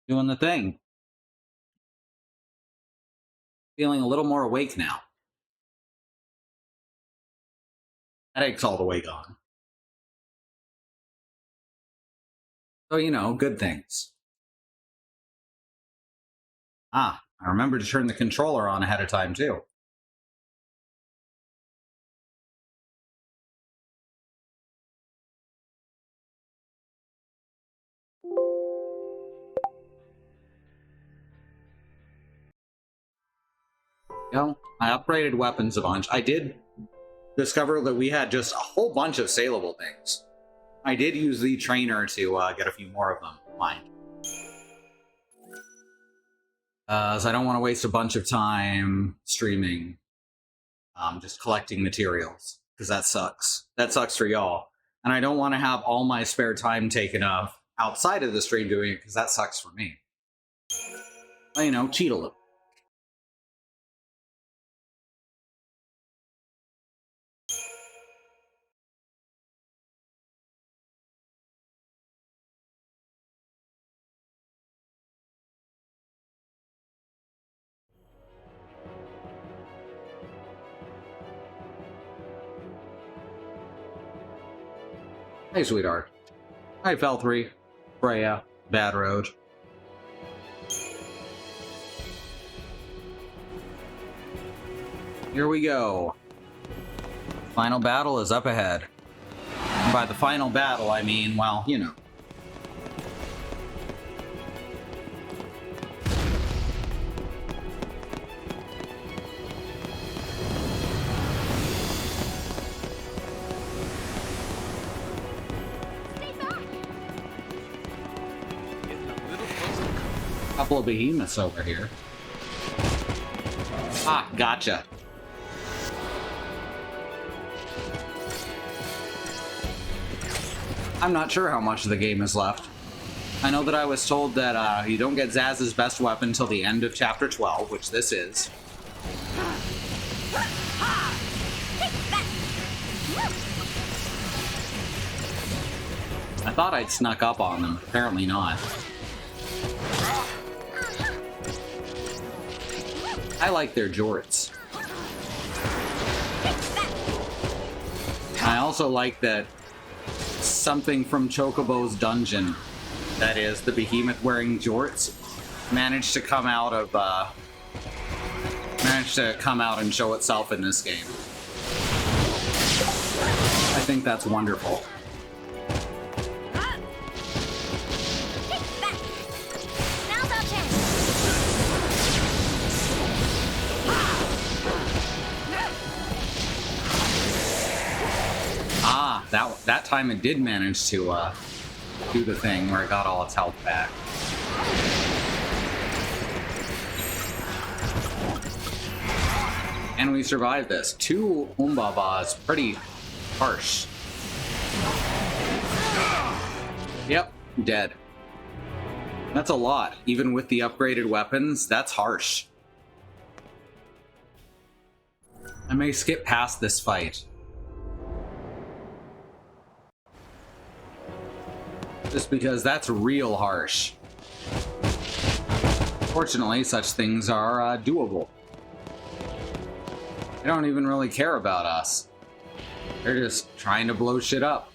Doing the thing. Feeling a little more awake now. Headache's all the way gone. So, good things. Ah, I remember to turn the controller on ahead of time, too. I upgraded weapons a bunch. I did discover that we had just a whole bunch of saleable things. I did use the trainer to get a few more of them. Mind. So I don't want to waste a bunch of time streaming, just collecting materials, because that sucks. That sucks for y'all. And I don't want to have all my spare time taken up outside of the stream doing it, because that sucks for me. Cheat a little. Hey, sweetheart. Hi, Fel3. Freya. Bad Road. Here we go. Final battle is up ahead. And by the final battle, I mean, well, Couple of behemoths over here. Ah, gotcha. I'm not sure how much of the game is left. I know that I was told that you don't get Zaz's best weapon until the end of Chapter 12, which this is. I thought I'd snuck up on them. Apparently not. I like their jorts. I also like that something from Chocobo's dungeon, that is, the behemoth wearing jorts, managed to come out and show itself in this game. I think that's wonderful. That time it did manage to do the thing where it got all its health back. And we survived this. 2 Umbaba is pretty harsh. Yep, dead. That's a lot. Even with the upgraded weapons, that's harsh. I may skip past this fight. Just because that's real harsh. Fortunately, such things are doable. They don't even really care about us. They're just trying to blow shit up.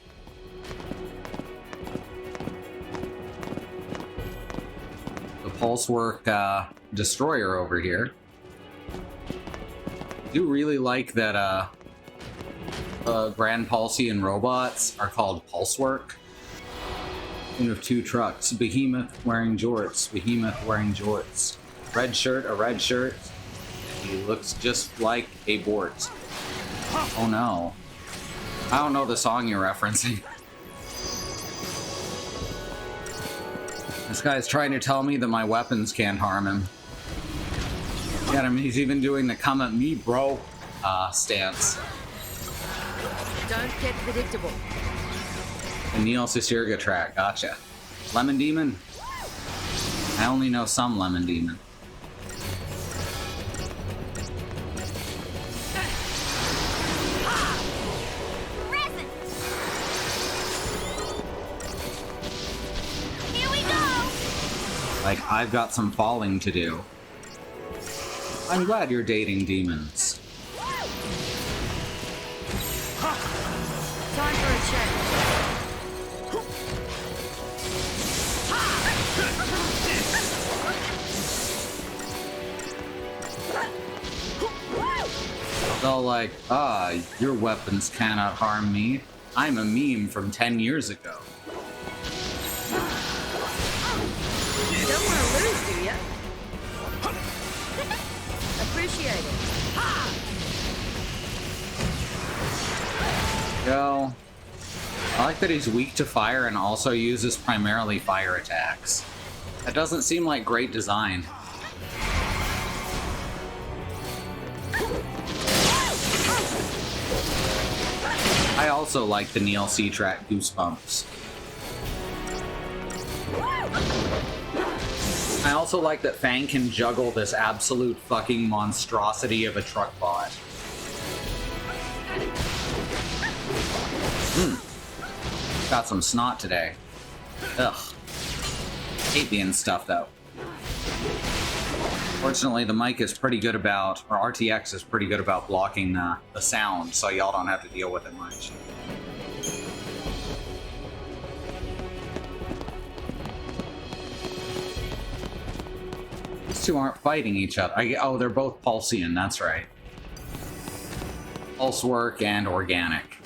The Pulsework Destroyer over here. I do really like that Grand Pulsian robots are called Pulsework. Of 2 trucks. Behemoth wearing jorts. Behemoth wearing jorts. Red shirt, a red shirt. He looks just like a Bort. Oh no. I don't know the song you're referencing. This guy's trying to tell me that my weapons can't harm him. Yeah, I mean, he's even doing the come at me, bro, stance. Don't get predictable. The Neil Cicerga track, gotcha. Lemon Demon? I only know some Lemon Demon. like, I've got some falling to do. I'm glad you're dating demons. Time for a change. So like, your weapons cannot harm me. I'm a meme from 10 years ago. You don't want to lose, do you? Appreciate it. Go. I like that he's weak to fire and also uses primarily fire attacks. That doesn't seem like great design. I also like the Neil C track Goosebumps. I also like that Fang can juggle this absolute fucking monstrosity of a truck bot. Got some snot today. Ugh. Hate being stuffed though. Fortunately, the mic is pretty good about, or RTX is pretty good about blocking the sound, so y'all don't have to deal with it much. These two aren't fighting each other. Oh, they're both Pulsian, that's right. Pulse work and organic.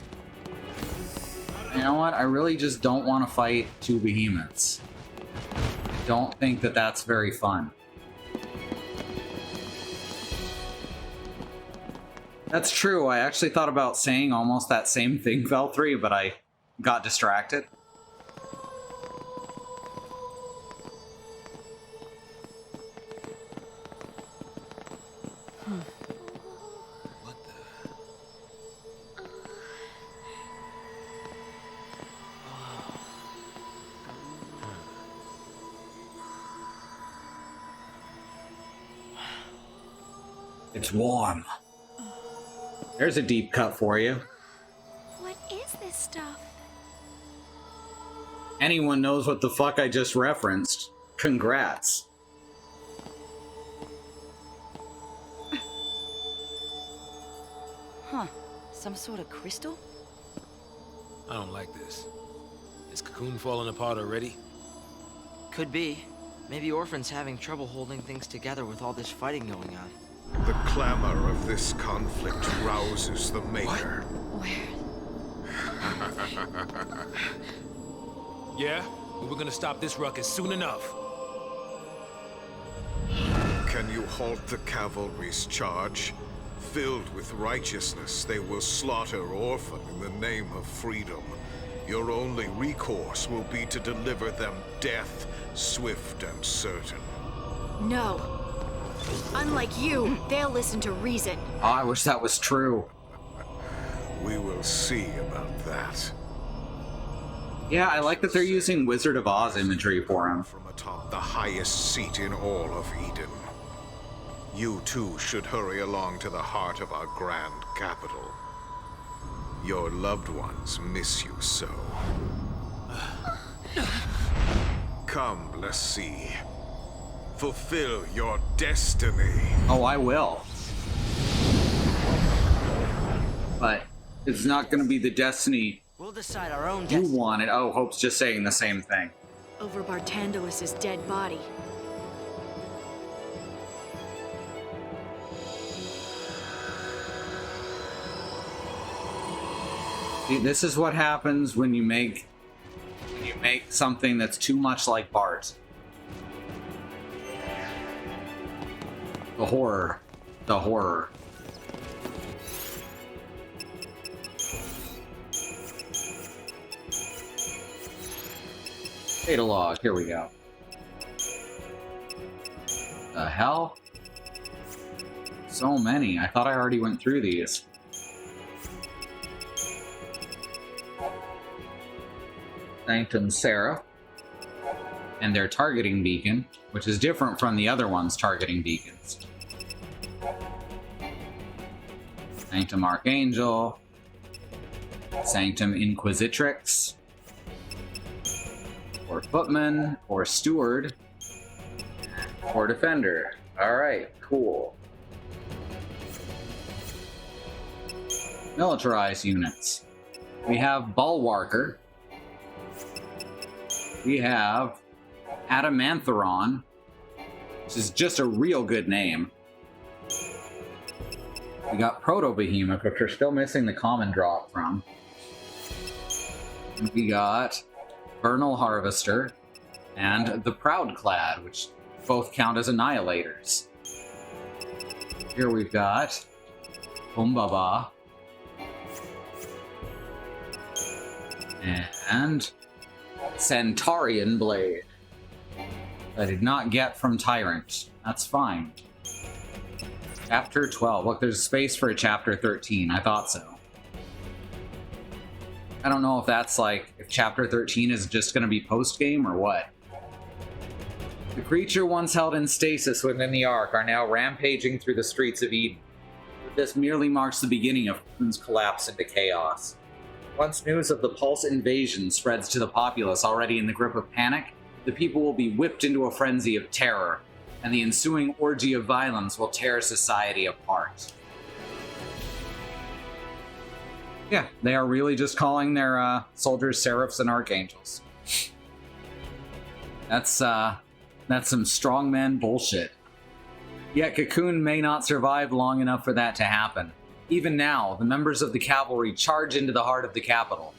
You know what? I really just don't want to fight two behemoths. I don't think that that's very fun. That's true. I actually thought about saying almost that same thing, Vel3, but I got distracted. What the? It's warm. There's a deep cut for you. What is this stuff? Anyone knows what the fuck I just referenced. Congrats. Huh. Some sort of crystal? I don't like this. Is Cocoon falling apart already? Could be. Maybe Orphan's having trouble holding things together with all this fighting going on. The clamor of this conflict rouses the Maker. Where? Yeah? But we're gonna stop this ruckus soon enough. Can you halt the cavalry's charge? Filled with righteousness, they will slaughter Orphan in the name of freedom. Your only recourse will be to deliver them death, swift and certain. No. Unlike you, they'll listen to reason. Oh, I wish that was true. We will see about that. Yeah, I like that they're using Wizard of Oz imagery for him. From atop the highest seat in all of Eden. You too should hurry along to the heart of our grand capital. Your loved ones miss you so. Come, Blessy. Fulfill your destiny. Oh, I will. But it's not going to be the destiny We'll decide our own you destiny. wanted. Oh, Hope's just saying the same thing. Over Bartandalus's dead body. See, this is what happens when you make something that's too much like Bart. The horror. The horror. Data log, here we go. The hell? So many. I thought I already went through these. Sanctum Seraph. And their targeting beacon, which is different from the other one's targeting beacons. Sanctum Archangel. Sanctum Inquisitrix. Or Footman, or Steward. Or defender. Alright, cool. Militarized units. We have Bulwarker. We have Adamantheron, which is just a real good name. We got Proto-Behemoth, which we're still missing the common drop from. And we got Vernal Harvester and the Proudclad, which both count as Annihilators. Here we've got Umbaba and Centaurian Blade. I did not get from Tyrant. That's fine. Chapter 12. Look, there's space for a Chapter 13. I thought so. I don't know if that's like, if Chapter 13 is just going to be post-game or what. The creature once held in stasis within the Ark are now rampaging through the streets of Eden. This merely marks the beginning of Cocoon's collapse into chaos. Once news of the Pulse invasion spreads to the populace already in the grip of panic, the people will be whipped into a frenzy of terror, and the ensuing orgy of violence will tear society apart. Yeah, they are really just calling their soldiers seraphs and archangels. That's some strongman bullshit. Yet Cocoon may not survive long enough for that to happen. Even now, the members of the cavalry charge into the heart of the capital,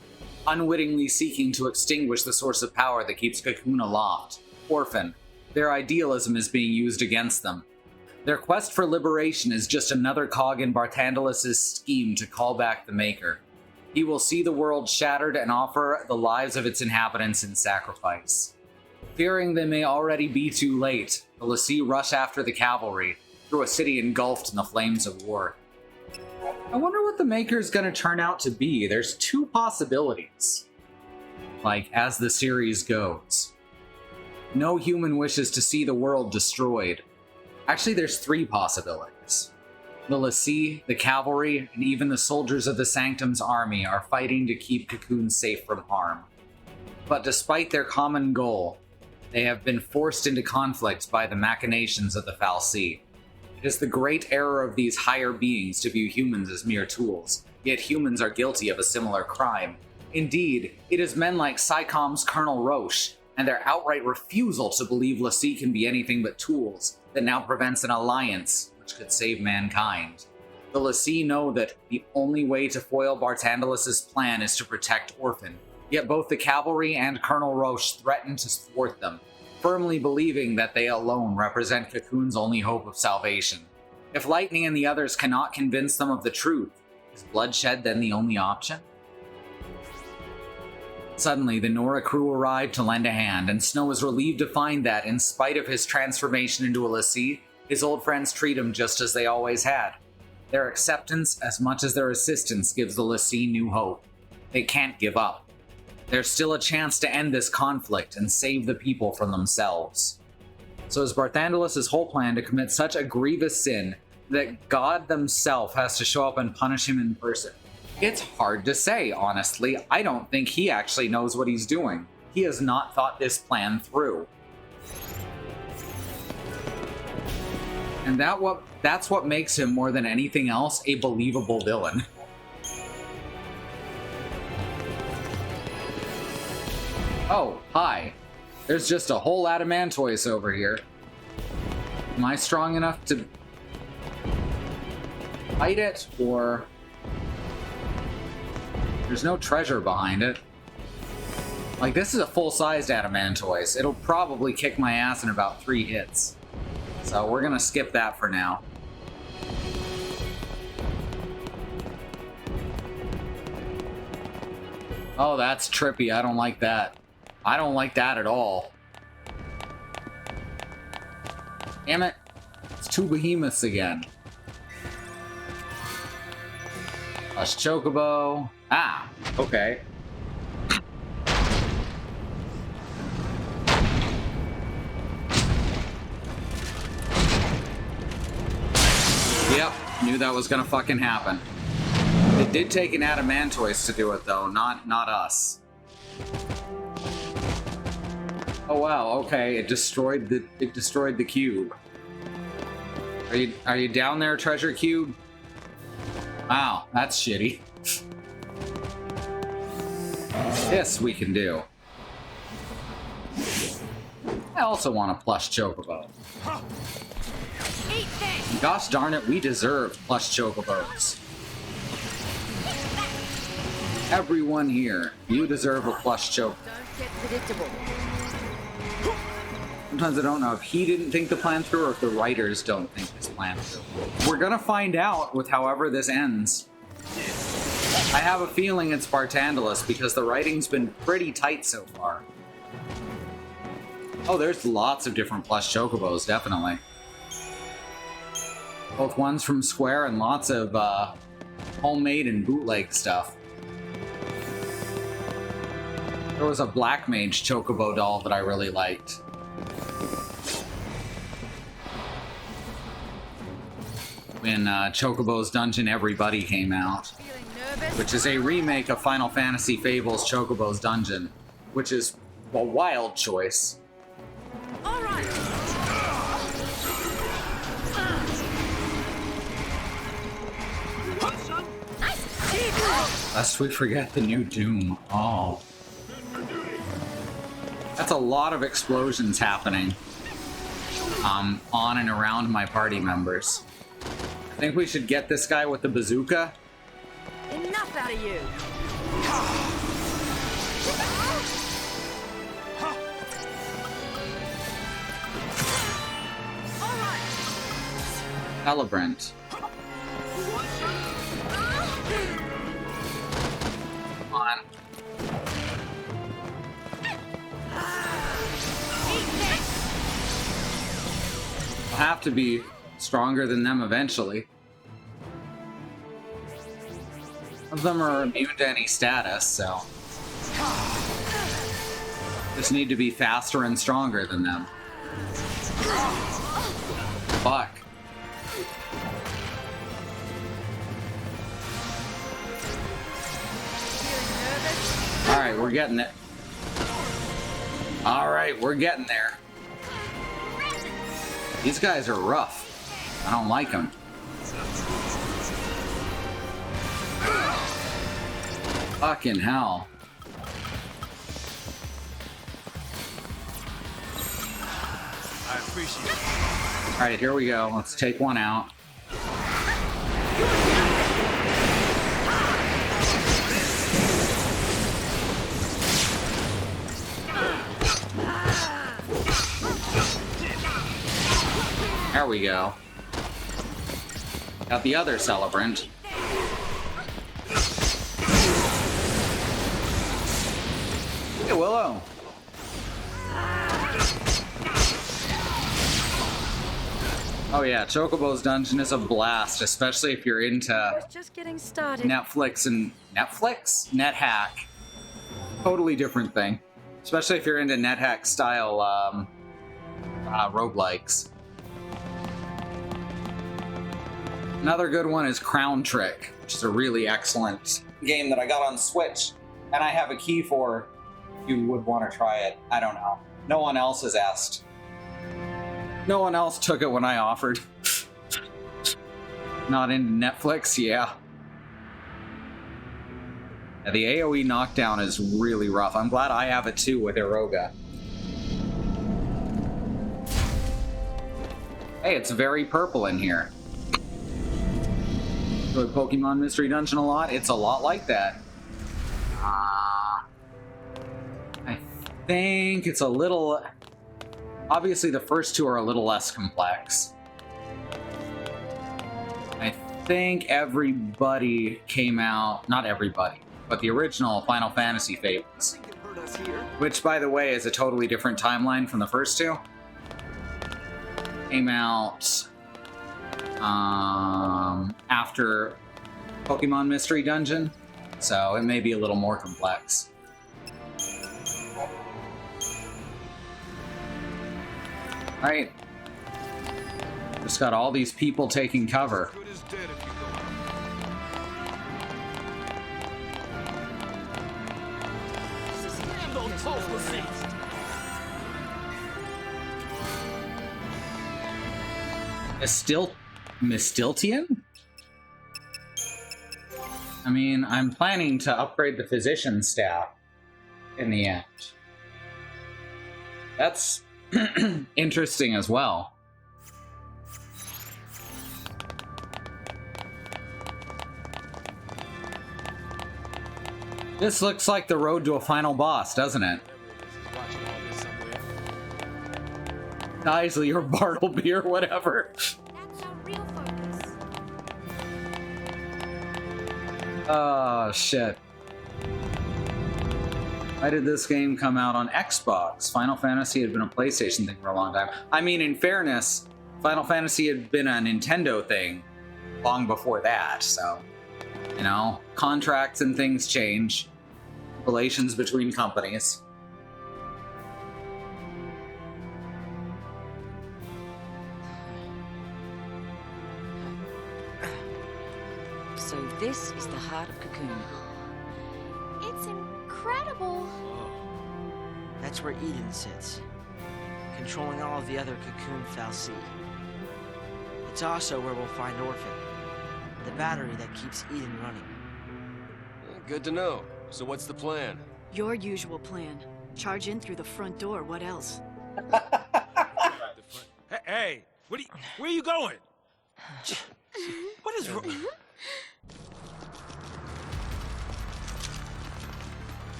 unwittingly seeking to extinguish the source of power that keeps Cocoon aloft. Orphan. Their idealism is being used against them. Their quest for liberation is just another cog in Barthandelos' scheme to call back the Maker. He will see the world shattered and offer the lives of its inhabitants in sacrifice. Fearing they may already be too late, the l'Cie rush after the cavalry, through a city engulfed in the flames of war. I wonder what the Maker's gonna turn out to be. There's two possibilities, like, as the series goes. No human wishes to see the world destroyed. Actually, there's three possibilities. The l'Cie, the cavalry, and even the soldiers of the Sanctum's army are fighting to keep Cocoon safe from harm. But despite their common goal, they have been forced into conflict by the machinations of the fal'Cie. It is the great error of these higher beings to view humans as mere tools, yet humans are guilty of a similar crime. Indeed, it is men like SciComm's Colonel Roche, and their outright refusal to believe l'Cie can be anything but tools, that now prevents an alliance which could save mankind. The l'Cie know that the only way to foil Barthandelos' plan is to protect Orphan, yet both the cavalry and Colonel Roche threaten to thwart them, firmly believing that they alone represent Cocoon's only hope of salvation. If Lightning and the others cannot convince them of the truth, is bloodshed then the only option? Suddenly, the Nora crew arrived to lend a hand, and Snow is relieved to find that, in spite of his transformation into a l'Cie, his old friends treat him just as they always had. Their acceptance, as much as their assistance, gives the l'Cie new hope. They can't give up. There's still a chance to end this conflict and save the people from themselves. So is Barthandelos' whole plan to commit such a grievous sin that God himself has to show up and punish him in person? It's hard to say, honestly. I don't think he actually knows what he's doing. He has not thought this plan through. And that's what makes him, more than anything else, a believable villain. Oh, hi. There's just a whole Adamantoise over here. Am I strong enough to fight it, or... There's no treasure behind it. Like, this is a full-sized Adamantoise. It'll probably kick my ass in about 3 hits. So we're gonna skip that for now. Oh, that's trippy. I don't like that. I don't like that at all. Damn it. It's 2 behemoths again. Plus Chocobo. Ah, okay. Yep, knew that was gonna fucking happen. It did take an Adamantoise to do it though, not us. Oh wow, okay, it destroyed the cube. Are you down there, treasure cube? Wow, that's shitty. This we can do. I also want a plush chocobo. Eat this! Gosh darn it, we deserve plush chocobos. Everyone here, you deserve a plush chocobo. Don't get predictable. Sometimes I don't know if he didn't think the plan through or if the writers don't think this plan through. We're gonna find out with however this ends. I have a feeling it's Spartandalus because the writing's been pretty tight so far. Oh, there's lots of different plush chocobos, definitely. Both ones from Square and lots of homemade and bootleg stuff. There was a Black Mage chocobo doll that I really liked. When Chocobo's Dungeon Everybody came out, Feeling nervous? which is a remake of Final Fantasy Fables Chocobo's Dungeon, which is a wild choice. All right! Lest we forget the new Doom. Oh. That's a lot of explosions happening on and around my party members. I think we should get this guy with the bazooka. Enough out of you. Celebrant. Come on. I'll have to be stronger than them eventually. Some of them are immune to any status, so just need to be faster and stronger than them. Fuck. Alright, we're getting it. Alright, we're getting there. These guys are rough. I don't like them. Fucking hell. I appreciate it. Alright, here we go. Let's take one out. There we go. Got the other celebrant. Hey, Willow. Oh yeah, Chocobo's Dungeon is a blast, especially if you're into I was just getting started. Netflix and NetHack. Totally different thing. Especially if you're into NetHack style roguelikes. Another good one is Crown Trick, which is a really excellent game that I got on Switch, and I have a key for if you would want to try it. I don't know. No one else has asked. No one else took it when I offered. Not into Netflix, yeah. Yeah, the AoE knockdown is really rough. I'm glad I have it too with Eroga. Hey, it's very purple in here. Enjoy Pokemon Mystery Dungeon a lot? It's a lot like that. I think it's a little... Obviously, the first two are a little less complex. I think everybody came out... Not everybody, but the original Final Fantasy Fables. Which, by the way, is a totally different timeline from the first two. Came out... after Pokemon Mystery Dungeon, so it may be a little more complex. Alright. Just got all these people taking cover. Mistiltian? I mean, I'm planning to upgrade the physician staff in the end. That's interesting as well. This looks like the road to a final boss, doesn't it? Isley or Bartleby or whatever. That's our real focus. Oh, shit. Why did this game come out on Xbox? Final Fantasy had been a PlayStation thing for a long time. I mean, in fairness, Final Fantasy had been a Nintendo thing long before that, so... You know, contracts and things change. Relations between companies. So this is the heart of Cocoon. It's incredible. That's where Eden sits, controlling all of the other Cocoon Fal'Cie. It's also where we'll find Orphan, the battery that keeps Eden running. Good to know. So what's the plan? Your usual plan. Charge in through the front door, what else? Hey, where are you going? What is wrong?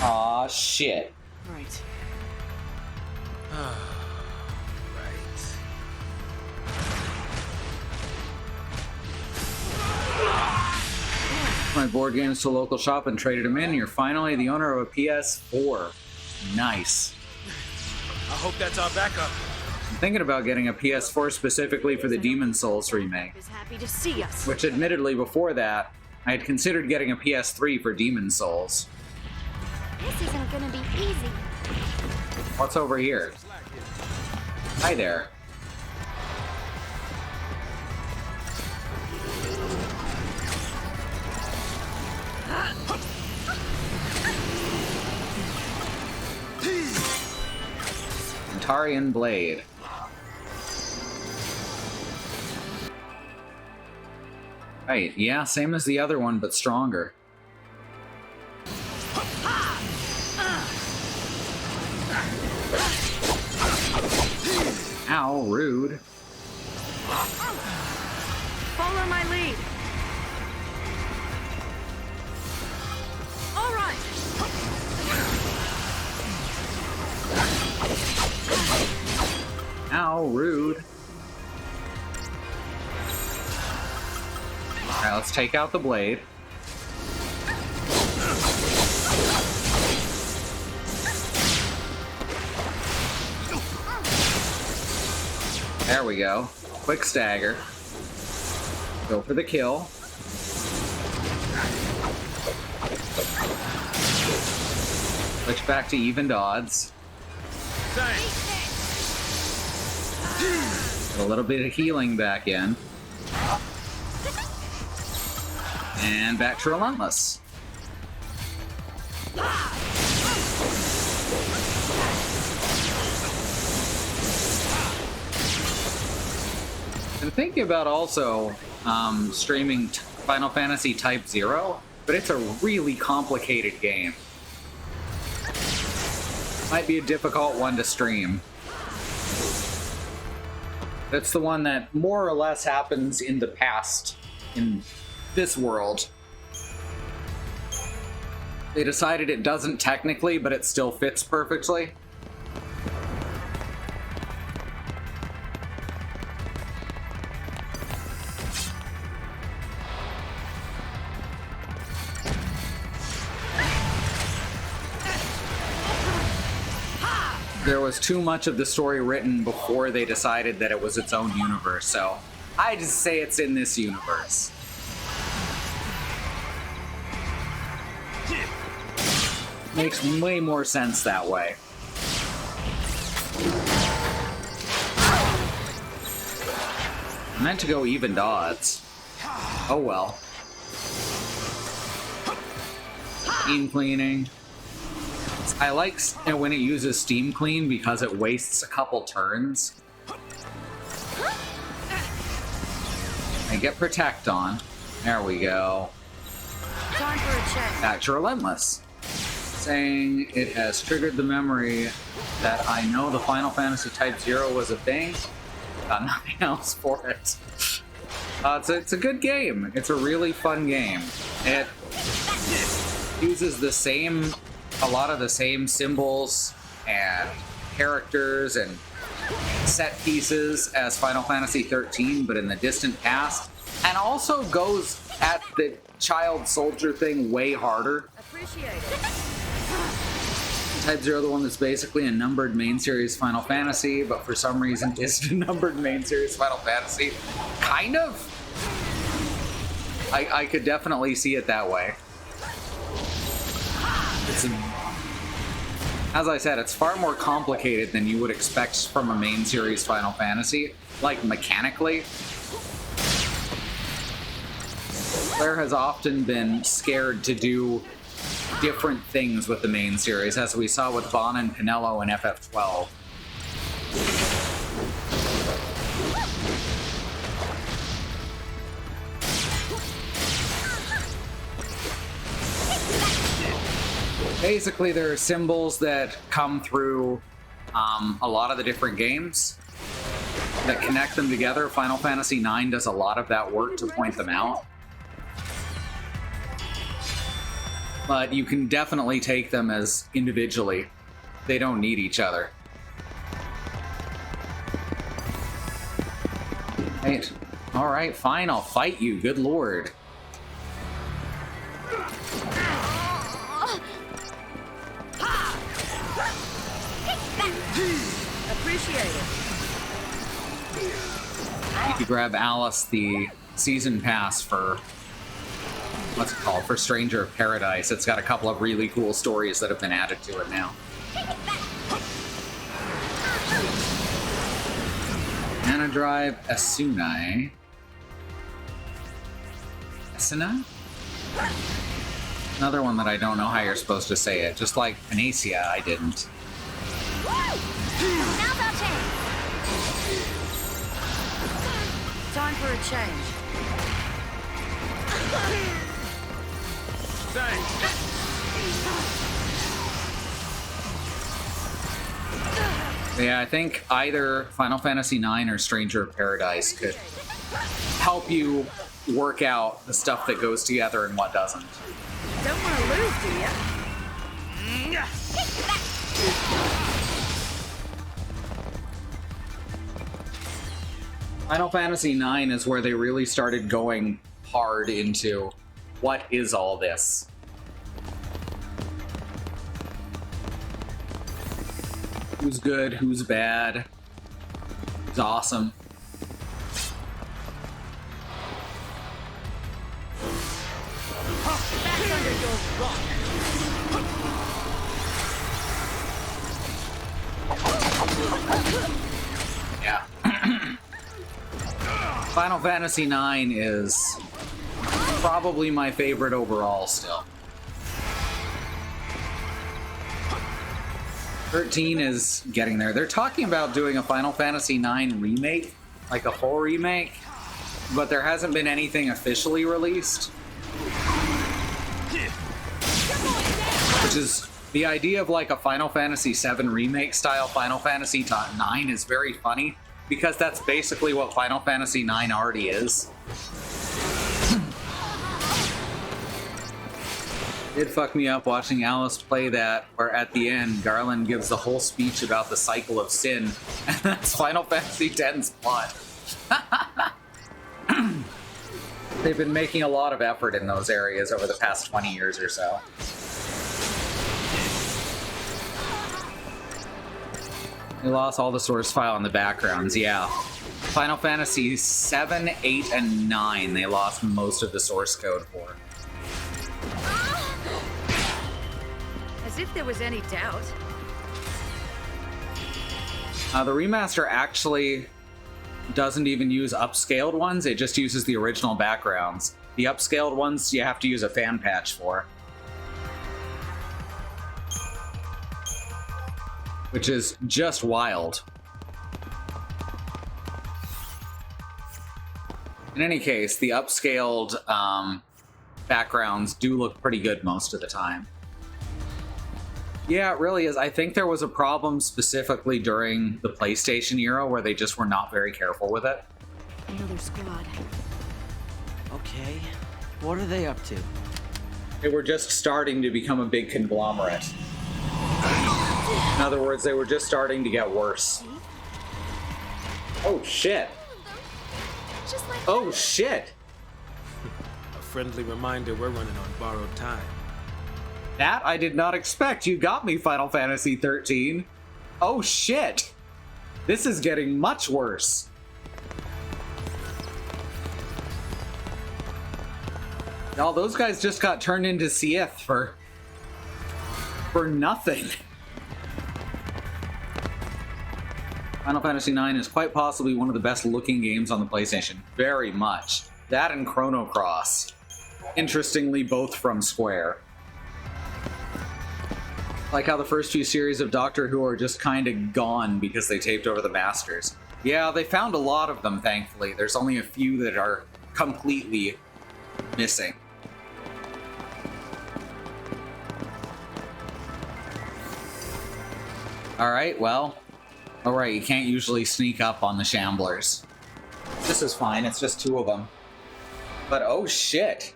Aw, shit. Right. My board games to a local shop and traded them in. You're finally the owner of a PS4. Nice. I hope that's our backup. I'm thinking about getting a PS4 specifically for the Demon Souls remake. Is happy to see us. Which admittedly before that, I had considered getting a PS3 for Demon Souls. This isn't gonna be easy. What's over here? Hi there. Antarian Blade. Right, yeah, same as the other one, but stronger. Ow, rude. Follow my lead. All right. Ow, rude. Alright, let's take out the blade. There we go. Quick stagger. Go for the kill. Switch back to evened odds. Get a little bit of healing back in. And back to Relentless. I'm thinking about also streaming Final Fantasy Type 0, but it's a really complicated game. Might be a difficult one to stream. That's the one that more or less happens in the past in this world. They decided it doesn't technically, but it still fits perfectly. There was too much of the story written before they decided that it was its own universe, so I just say it's in this universe. Makes way more sense that way. I meant to go evened odds. Oh well. Steam cleaning. I like when it uses steam clean because it wastes a couple turns. get Protect on. There we go. Time for a check. Back to Relentless. Saying it has triggered the memory that I know the Final Fantasy Type 0 was a thing. Got nothing else for it. It's a good game. It's a really fun game. It uses a lot of the same symbols and characters and set pieces as Final Fantasy XIII, but in the distant past, and also goes at the child soldier thing way harder. Appreciate it. Type 0, the one that's basically a numbered main series Final Fantasy, but for some reason isn't a numbered main series Final Fantasy. Kind of. I could definitely see it that way. As I said, it's far more complicated than you would expect from a main series Final Fantasy, like mechanically. Claire has often been scared to do different things with the main series, as we saw with Vaughn and Pinello in FF12. Basically, there are symbols that come through a lot of the different games that connect them together. Final Fantasy IX does a lot of that work to point them out. But you can definitely take them as individually. They don't need each other. Right. Alright, fine, I'll fight you. Good lord. Appreciate it. You could grab Alice the season pass for, what's it called, for Stranger of Paradise. It's got a couple of really cool stories that have been added to it now. Mana Drive Asunai. Asuna? Another one that I don't know how you're supposed to say it. Just like Panacea, I didn't. Now's our chance. Time for a change. Yeah, I think either Final Fantasy IX or Stranger of Paradise could help you work out the stuff that goes together and what doesn't. Don't want to lose, do you? Final Fantasy IX is where they really started going hard into what is all this. Who's good, who's bad, who's awesome. Back under your rock. Yeah. Final Fantasy IX is probably my favorite overall still. 13 is getting there. They're talking about doing a Final Fantasy IX remake, like a full remake, but there hasn't been anything officially released. Which is the idea of like a Final Fantasy VII remake style Final Fantasy IX is very funny, because that's basically what Final Fantasy IX already is. It fucked me up watching Alice play that, where at the end, Garland gives the whole speech about the cycle of sin, and that's Final Fantasy X's plot. They've been making a lot of effort in those areas over the past 20 years or so. We lost all the source file in the backgrounds, yeah. Final Fantasy 7, 8, and 9, they lost most of the source code for. As if there was any doubt. The remaster actually doesn't even use upscaled ones, it just uses the original backgrounds. The upscaled ones you have to use a fan patch for. Which is just wild. In any case, the upscaled backgrounds do look pretty good most of the time. Yeah, it really is. I think there was a problem specifically during the PlayStation era where they just were not very careful with it. Another squad. Okay, what are they up to? They were just starting to become a big conglomerate. In other words, they were just starting to get worse. Oh, shit. Just like Oh, shit. A friendly reminder we're running on borrowed time. That I did not expect. You got me, Final Fantasy XIII. Oh, shit. This is getting much worse. Y'all, those guys just got turned into XIII for nothing. Final Fantasy IX is quite possibly one of the best looking games on the PlayStation. Very much. That and Chrono Cross. Interestingly, both from Square. Like how the first few series of Doctor Who are just kind of gone because they taped over the masters. Yeah, they found a lot of them, thankfully. There's only a few that are completely missing. Alright, well. Alright, you can't usually sneak up on the Shamblers. This is fine, it's just two of them. But oh shit!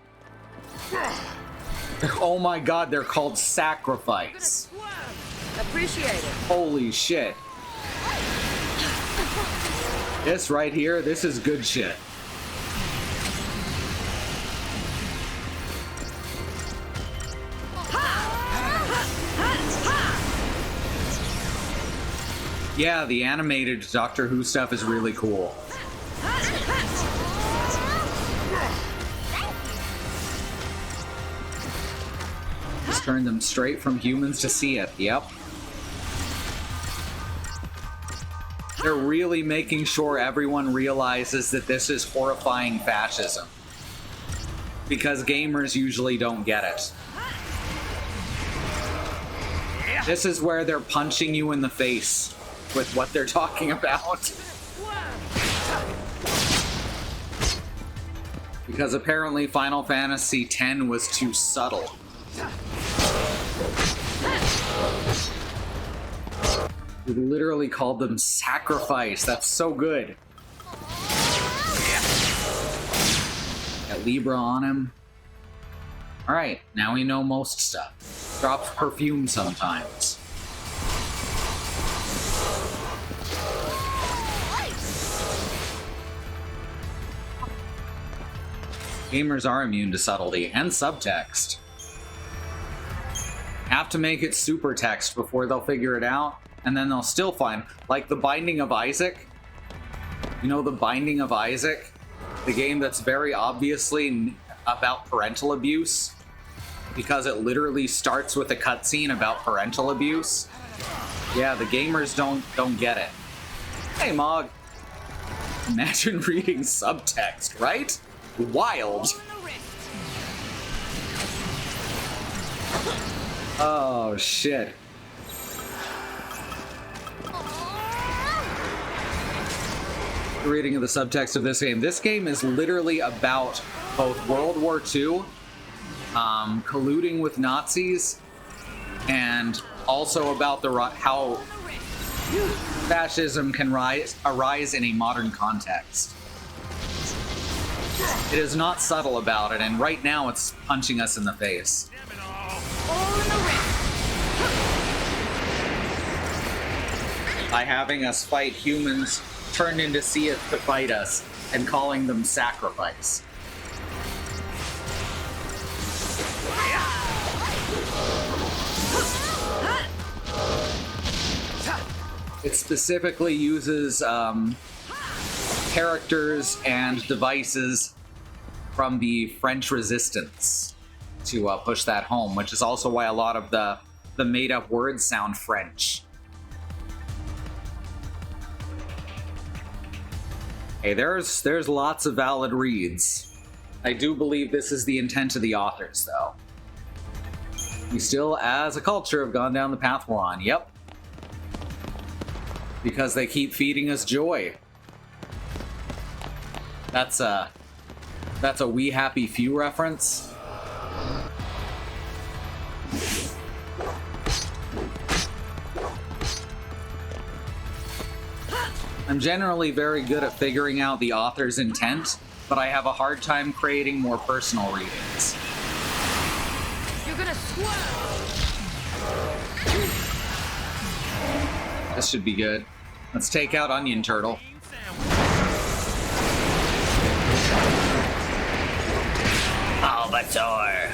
Oh my god, they're called Sacrifice. appreciate it. Holy shit. This right here, this is good shit. Yeah, the animated Doctor Who stuff is really cool. Just turned them straight from humans to Seath, yep. They're really making sure everyone realizes that this is horrifying fascism. Because gamers usually don't get it. This is where they're punching you in the face with what they're talking about. Because apparently Final Fantasy X was too subtle. We literally called them Sacrifice. That's so good. Got Libra on him. Alright, now we know most stuff. Drops perfume sometimes. Gamers are immune to subtlety and subtext. Have to make it super text before they'll figure it out, and then they'll still find, like the Binding of Isaac. You know, the Binding of Isaac, the game that's very obviously about parental abuse, because it literally starts with a cutscene about parental abuse. Yeah, the gamers don't get it. Hey, Mog. Imagine reading subtext, right? Wild. Oh, shit. Reading of the subtext of this game. This game is literally about both World War II, colluding with Nazis, and also about how fascism can arise in a modern context. It is not subtle about it, and right now it's punching us in the face. By having us fight humans turned into Seath to fight us, and calling them Sacrifice. It specifically uses characters and devices from the French Resistance to push that home, which is also why a lot of the made-up words sound French. Hey, there's lots of valid reads. I do believe this is the intent of the authors, though. We still, as a culture, have gone down the path we're on. Yep. Because they keep feeding us joy. That's That's a We Happy Few reference. I'm generally very good at figuring out the author's intent, but I have a hard time creating more personal readings. You're gonna swerve! This should be good. Let's take out Onion Turtle. Bulbasaur!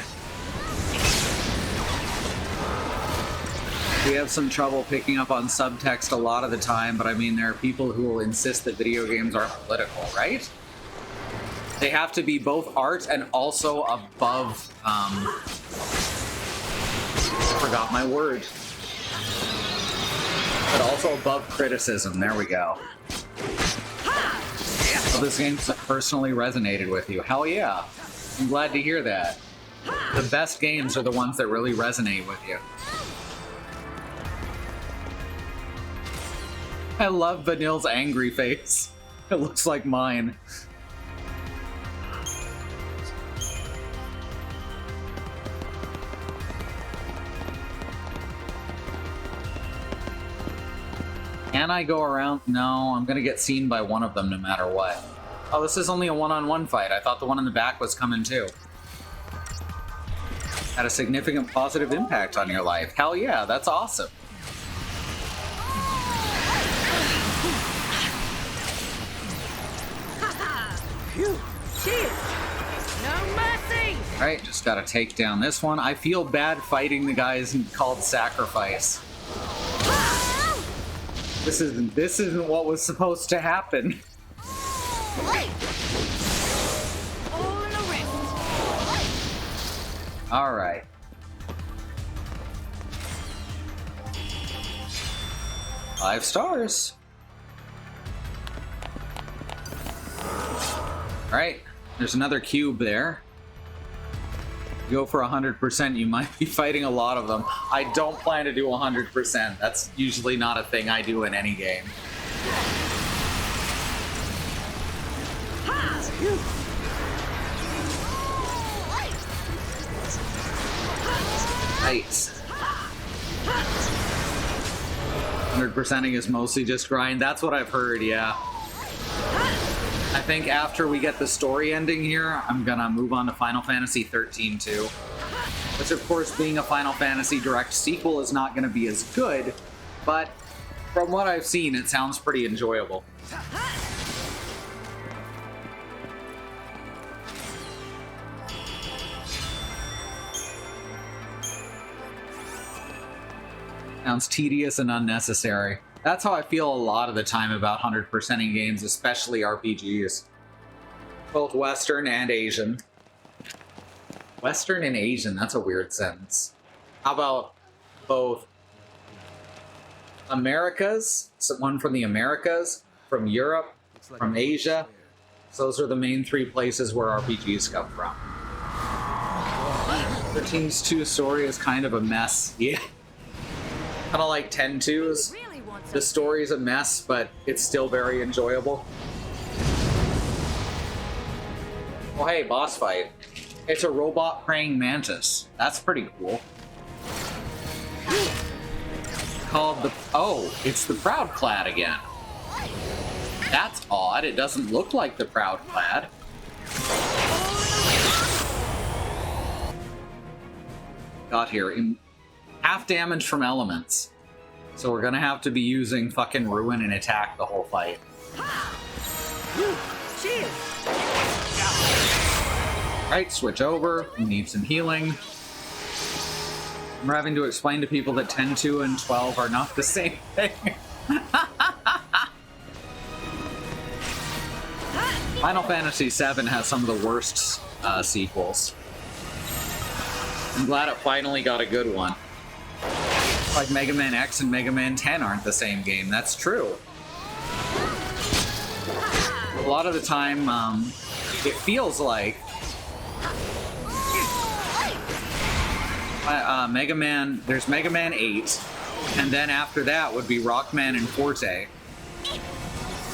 We have some trouble picking up on subtext a lot of the time, but I mean, there are people who will insist that video games aren't political, right? They have to be both art and also above, forgot my word. But also above criticism, there we go. Well, this game personally resonated with you. Hell yeah. I'm glad to hear that. The best games are the ones that really resonate with you. I love Vanille's angry face. It looks like mine. Can I go around? No, I'm gonna get seen by one of them no matter what. Oh, this is only a one-on-one fight. I thought the one in the back was coming too. Had a significant positive impact on your life. Hell yeah, that's awesome. Phew! Cheers! No mercy! Alright, just gotta take down this one. I feel bad fighting the guys called Sacrifice. This isn't what was supposed to happen. All in a wrist. Alright. Five stars. Alright, there's another cube there. Go for 100%, you might be fighting a lot of them. I don't plan to do 100%. That's usually not a thing I do in any game. Nice. 100%ing is mostly just grind. That's what I've heard, yeah. I think after we get the story ending here, I'm gonna move on to Final Fantasy XIII too. Which, of course, being a Final Fantasy direct sequel is not gonna be as good, but from what I've seen, it sounds pretty enjoyable. Sounds tedious and unnecessary. That's how I feel a lot of the time about 100%ing games, especially RPGs. Both Western and Asian. Western and Asian, that's a weird sentence. How about both Americas, so one from the Americas, from Europe, from Asia. So those are the main three places where RPGs come from. 13's 2 story is kind of a mess. Yeah. Kind of like 10-2's. The story's a mess, but it's still very enjoyable. Oh hey, boss fight. It's a robot praying mantis. That's pretty cool. Called the... Oh, it's the Proud Clad again. That's odd. It doesn't look like the Proud Clad. Got here. Half damage from elements. So we're gonna have to be using fucking Ruin and Attack the whole fight. Right, switch over. We need some healing. We're having to explain to people that 10-2 and 12 are not the same thing. Final Fantasy VII has some of the worst sequels. I'm glad it finally got a good one. Like Mega Man X and Mega Man 10 aren't the same game. That's true. A lot of the time, it feels like Mega Man, there's Mega Man 8, and then after that would be Rockman and Forte,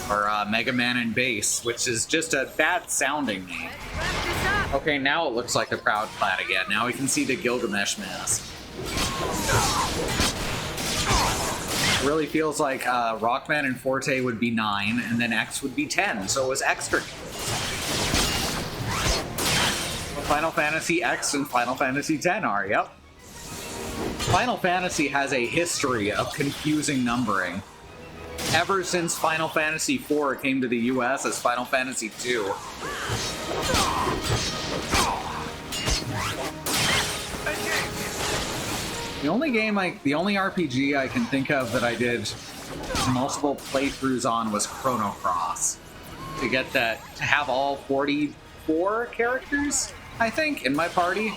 or Mega Man and Bass, which is just a bad sounding name. Okay, now it looks like the Proud Clad again. Now we can see the Gilgamesh mask. It really feels like Rockman and Forte would be 9, and then X would be 10, so it was extra. Final Fantasy X and Final Fantasy X are, yep. Final Fantasy has a history of confusing numbering. Ever since Final Fantasy IV came to the US as Final Fantasy II. The only RPG I can think of that I did multiple playthroughs on was Chrono Cross. To get that, to have all 44 characters, I think, in my party.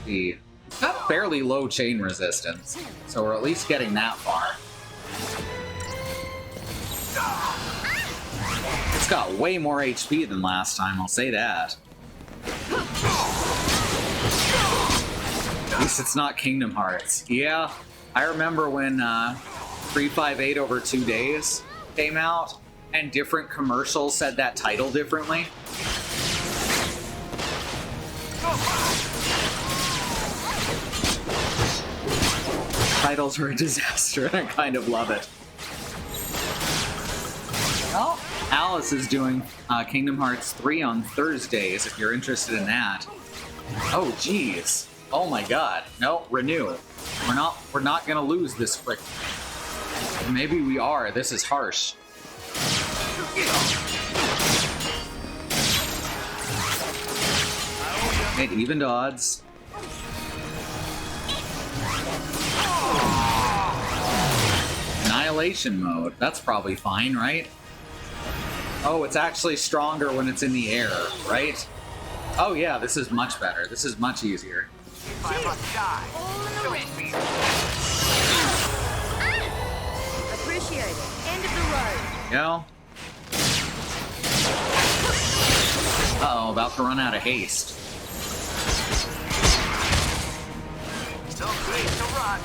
It's got fairly low chain resistance, so we're at least getting that far. It's got way more HP than last time, I'll say that. At least it's not Kingdom Hearts. Yeah, I remember when 358 over 2 days came out, and different commercials said that title differently. Titles are a disaster, and I kind of love it. Well, Alice is doing Kingdom Hearts 3 on Thursdays, if you're interested in that. Oh, geez. Oh my god. No, renew. We're not gonna lose this quick. Maybe we are. This is harsh. It evened odds. Annihilation mode. That's probably fine, right? Oh, it's actually stronger when it's in the air, right? Oh yeah, this is much better. This is much easier. I must die. Appreciate it. End of the road. You know? Uh-oh, about to run out of haste. So great to run.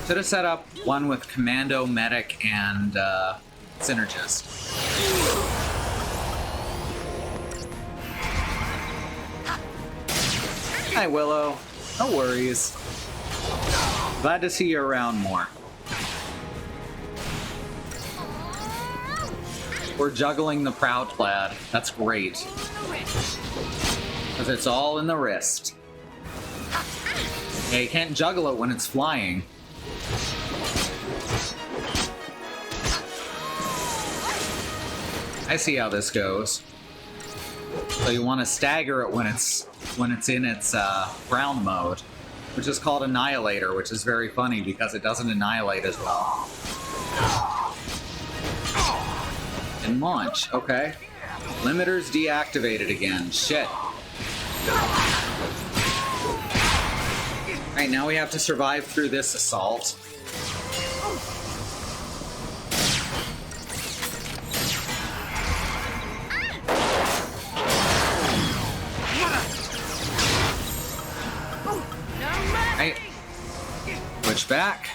Should have set up one with Commando, Medic, and Synergist. Hi, Willow. No worries. Glad to see you around more. We're juggling the Proud Plaid. That's great. Because it's all in the wrist. Yeah, you can't juggle it when it's flying. I see how this goes. So you want to stagger it when it's in its ground mode, which is called Annihilator, which is very funny because it doesn't annihilate as well. And launch, okay. Limiters deactivated again. Shit. Alright, now we have to survive through this assault. Right. Switch back.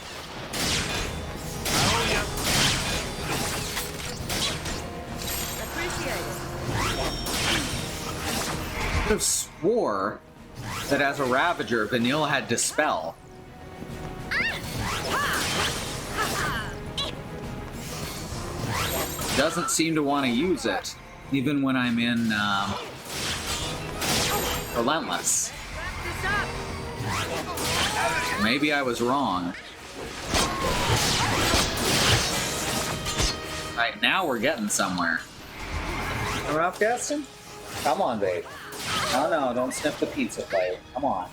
I could have swore that as a Ravager, Vanille had Dispel. Doesn't seem to want to use it, even when I'm in Relentless. Maybe I was wrong. Alright, now we're getting somewhere. Ralph Gaston? Come on, babe. No, don't sniff the pizza plate. Come on.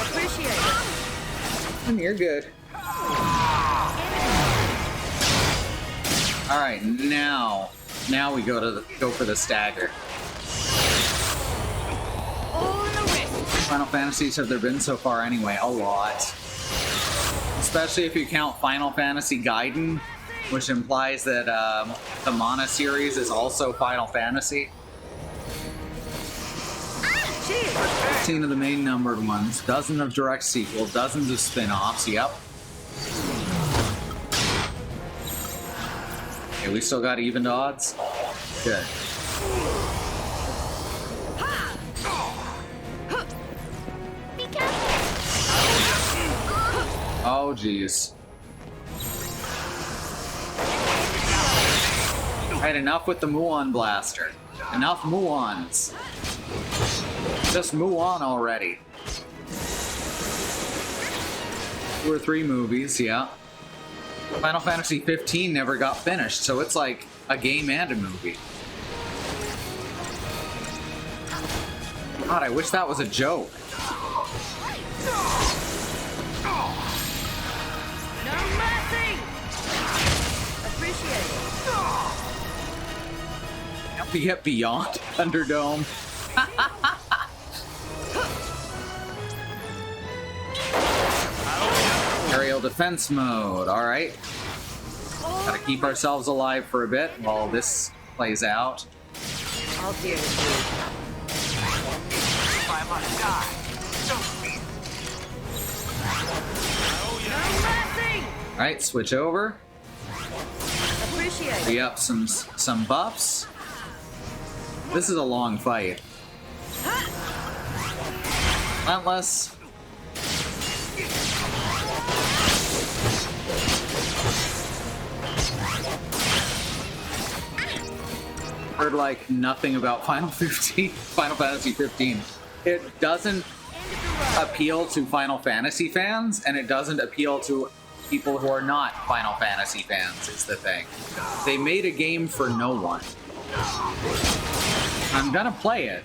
Appreciate it. You're good. Alright, now we go for the stagger. Final Fantasies have there been so far anyway? A lot. Especially if you count Final Fantasy Gaiden, which implies that the Mana series is also Final Fantasy. 15 of the main numbered ones, dozens of direct sequels, dozens of spin-offs, yep. Okay, we still got evened odds. Good. Be careful! Oh, jeez. Alright, enough with the Muon blaster. Enough Muons. Just Muon already. 2 or 3 movies, yeah. Final Fantasy XV never got finished, so it's like a game and a movie. God, I wish that was a joke. No mercy! Appreciate it. We get beyond Thunderdome. Aerial defense mode, alright. Gotta keep ourselves alive for a bit while this plays out. I'll deal with If I must die, so be it. No mercy! Alright, switch over. Appreciate it. Free up some buffs. This is a long fight. Relentless. Heard like nothing about Final Fantasy 15. It doesn't appeal to Final Fantasy fans, and it doesn't appeal to people who are not Final Fantasy fans, is the thing. They made a game for no one. I'm gonna play it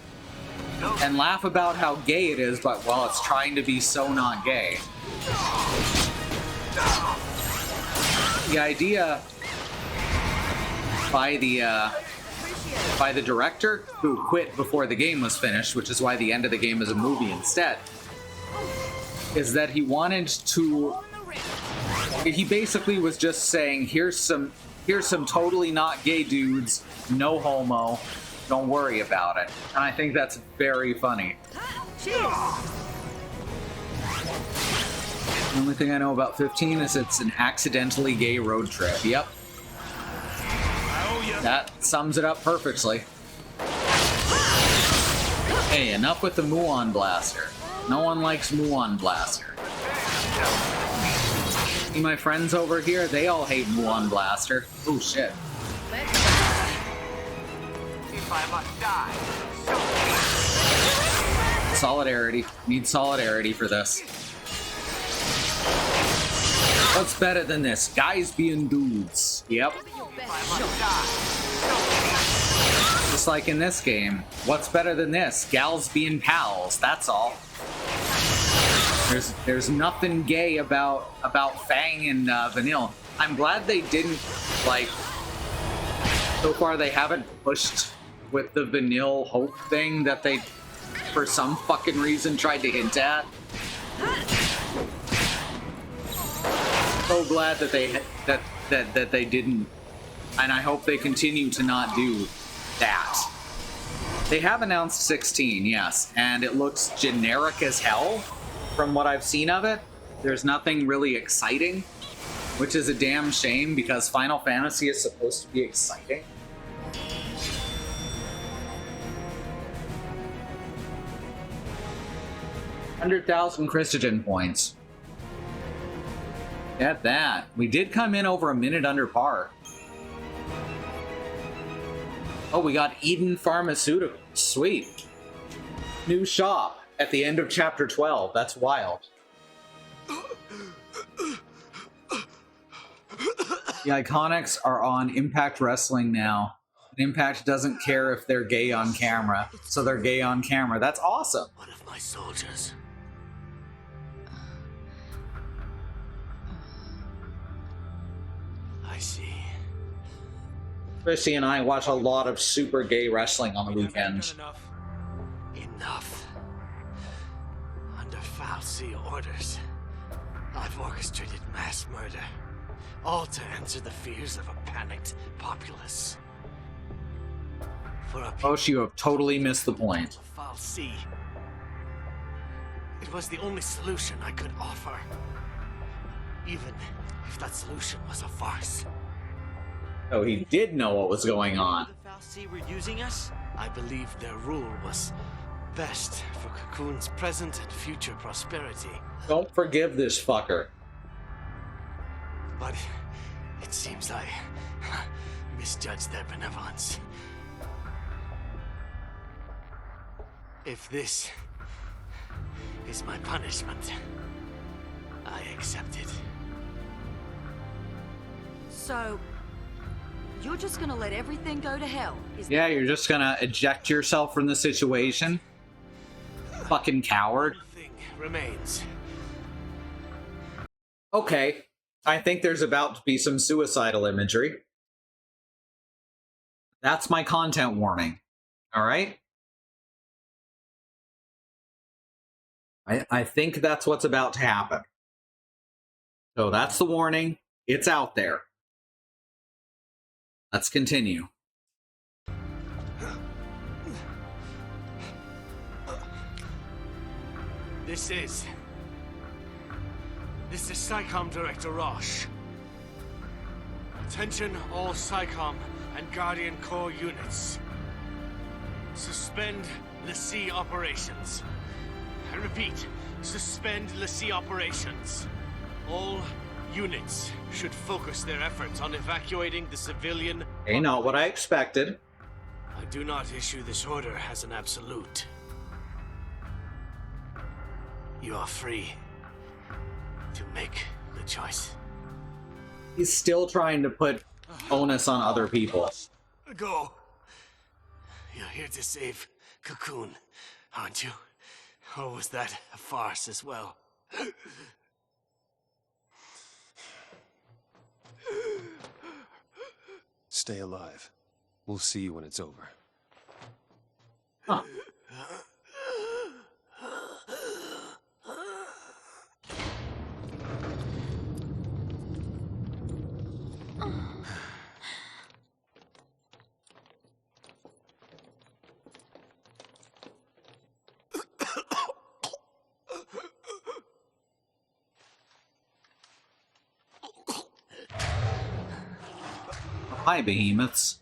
and laugh about how gay it is, but well, it's trying to be so not gay. The idea by the director, who quit before the game was finished, which is why the end of the game is a movie instead, is that he wanted to... He basically was just saying, here's some totally not gay dudes, no homo, don't worry about it. And I think that's very funny. Cheers! The only thing I know about 15 is it's an accidentally gay road trip. Yep. That sums it up perfectly. Hey, enough with the Muon blaster. No one likes Muon blaster. See my friends over here? They all hate Muon blaster. Oh shit. If I must die, so Solidarity. Need solidarity for this. What's better than this? Guys being dudes. Yep. if I must die, Just like in this game. What's better than this? Gals being pals. That's all. There's nothing gay about Fang and Vanille. I'm glad they didn't, like, so far they haven't pushed with the Vanille Hope thing that they, for some fucking reason, tried to hint at. So glad that they that they didn't, and I hope they continue to not do that. They have announced 16, yes, and it looks generic as hell from what I've seen of it. There's nothing really exciting, which is a damn shame because Final Fantasy is supposed to be exciting. $100,000 Christogen points. Get that. We did come in over a minute under par. Oh, we got Eden Pharmaceuticals. Sweet. New shop at the end of chapter 12. That's wild. The Iconics are on Impact Wrestling now. Impact doesn't care if they're gay on camera, so they're gay on camera. That's awesome. one of my soldiers. I see. Christy and I watch a lot of super gay wrestling on the weekends. Enough. Under Foul Sea orders, I've orchestrated mass murder, all to answer the fears of a panicked populace. For a people Oh, you have totally missed the point. of Foul Sea, it was the only solution I could offer, even if that solution was a farce. Oh, he did know what was going on. The Fal'Cie were using us? I believe their rule was best for Cocoon's present and future prosperity. Don't forgive this fucker. But it seems I misjudged their benevolence. If this is my punishment, I accept it. So, you're just gonna let everything go to hell? Yeah, you're just gonna eject yourself from the situation? Fucking coward. One thing remains. Okay, I think there's about to be some suicidal imagery. That's my content warning. Alright? I think that's what's about to happen. So that's the warning. It's out there. Let's continue. This is SciComm Director Roche. Attention all SciComm and Guardian Corps units. Suspend LaCie operations. I repeat, suspend LaCie operations. All units should focus their efforts on evacuating the civilian... Hey, not what I expected. I do not issue this order as an absolute. You are free to make the choice. He's still trying to put onus on other people. Go. You're here to save Cocoon, aren't you? Or was that a farce as well? Stay alive. We'll see you when it's over. Huh. Hi, behemoths.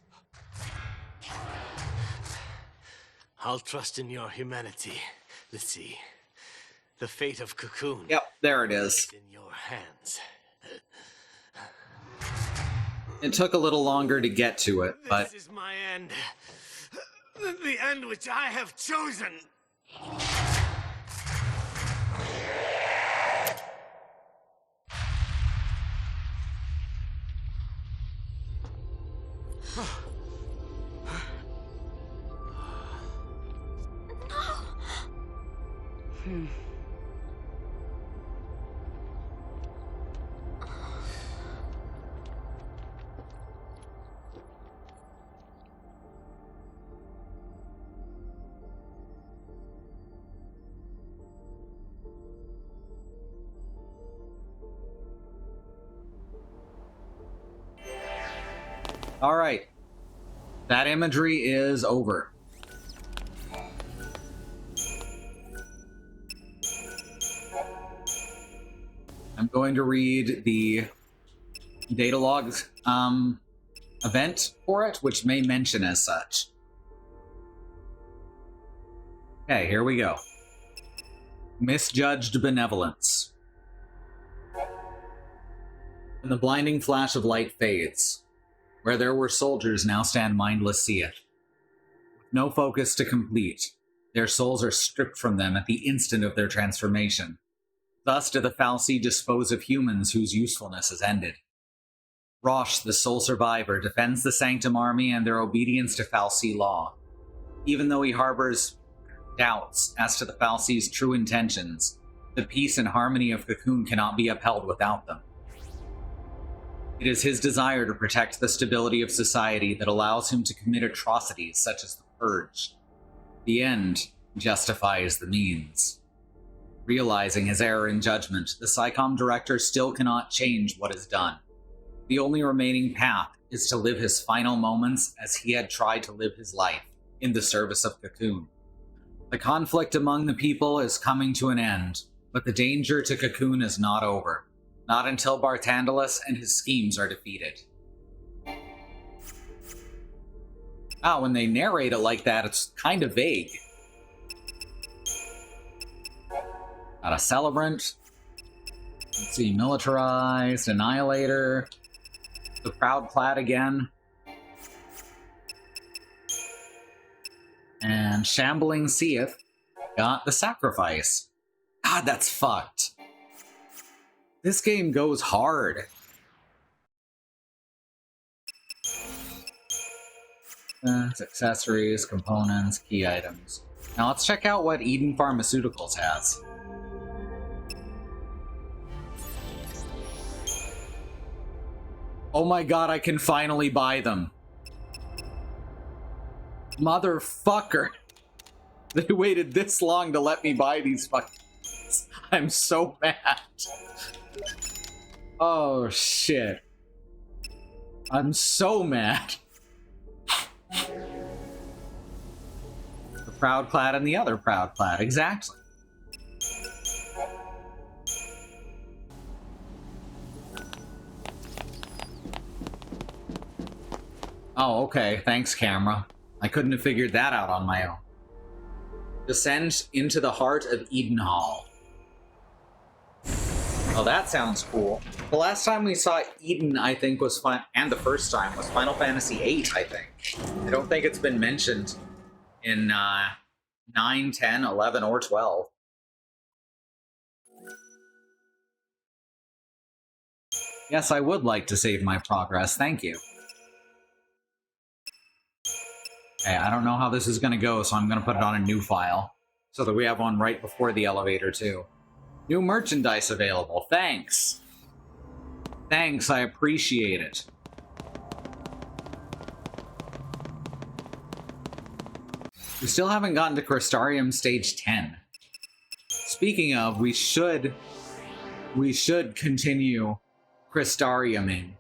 I'll trust in your humanity. Let's see. The fate of Cocoon. Yep, there it is. is in your hands. It took a little longer to get to it, but This is my end. The end which I have chosen. all right. That imagery is over. I'm going to read the data logs event for it, which may mention as such. Okay, here we go. Misjudged benevolence. When the blinding flash of light fades, where there were soldiers now stand mindless see it. With no focus to complete, their souls are stripped from them at the instant of their transformation. Thus do the Fal'Cie dispose of humans whose usefulness is ended. Roche, the sole survivor, defends the Sanctum Army and their obedience to Fal'Cie law. Even though he harbors doubts as to the Fal'Cie's true intentions, the peace and harmony of Cocoon cannot be upheld without them. It is his desire to protect the stability of society that allows him to commit atrocities such as the Purge. The end justifies the means. Realizing his error in judgment, the SciComm director still cannot change what is done. The only remaining path is to live his final moments as he had tried to live his life, in the service of Cocoon. The conflict among the people is coming to an end, but the danger to Cocoon is not over. Not until Barthandelus and his schemes are defeated. When they narrate it like that, it's kind of vague. Got a Celebrant. Let's see, Militarized, Annihilator. The Proud Clad again. And Shambling Seeth got the Sacrifice. God, that's fucked. This game goes hard. Accessories, components, key items. Now let's check out what Eden Pharmaceuticals has. Oh my god, I can finally buy them. Motherfucker. They waited this long to let me buy these fucking... I'm so mad. Oh shit. I'm so mad. The Proud Clad and the other Proud Clad, exactly. Oh, okay. Thanks, camera. I couldn't have figured that out on my own. Descend into the heart of Edenhall. Oh, that sounds cool. The last time we saw Eden, I think, was and the first time was Final Fantasy VIII, I think. I don't think it's been mentioned in 9, 10, 11, or 12. Yes, I would like to save my progress. Thank you. Okay, I don't know how this is going to go, so I'm going to put it on a new file, so that we have one right before the elevator, too. New merchandise available. Thanks. Thanks, I appreciate it. We still haven't gotten to Crystarium Stage 10. Speaking of, we should continue Crystariuming.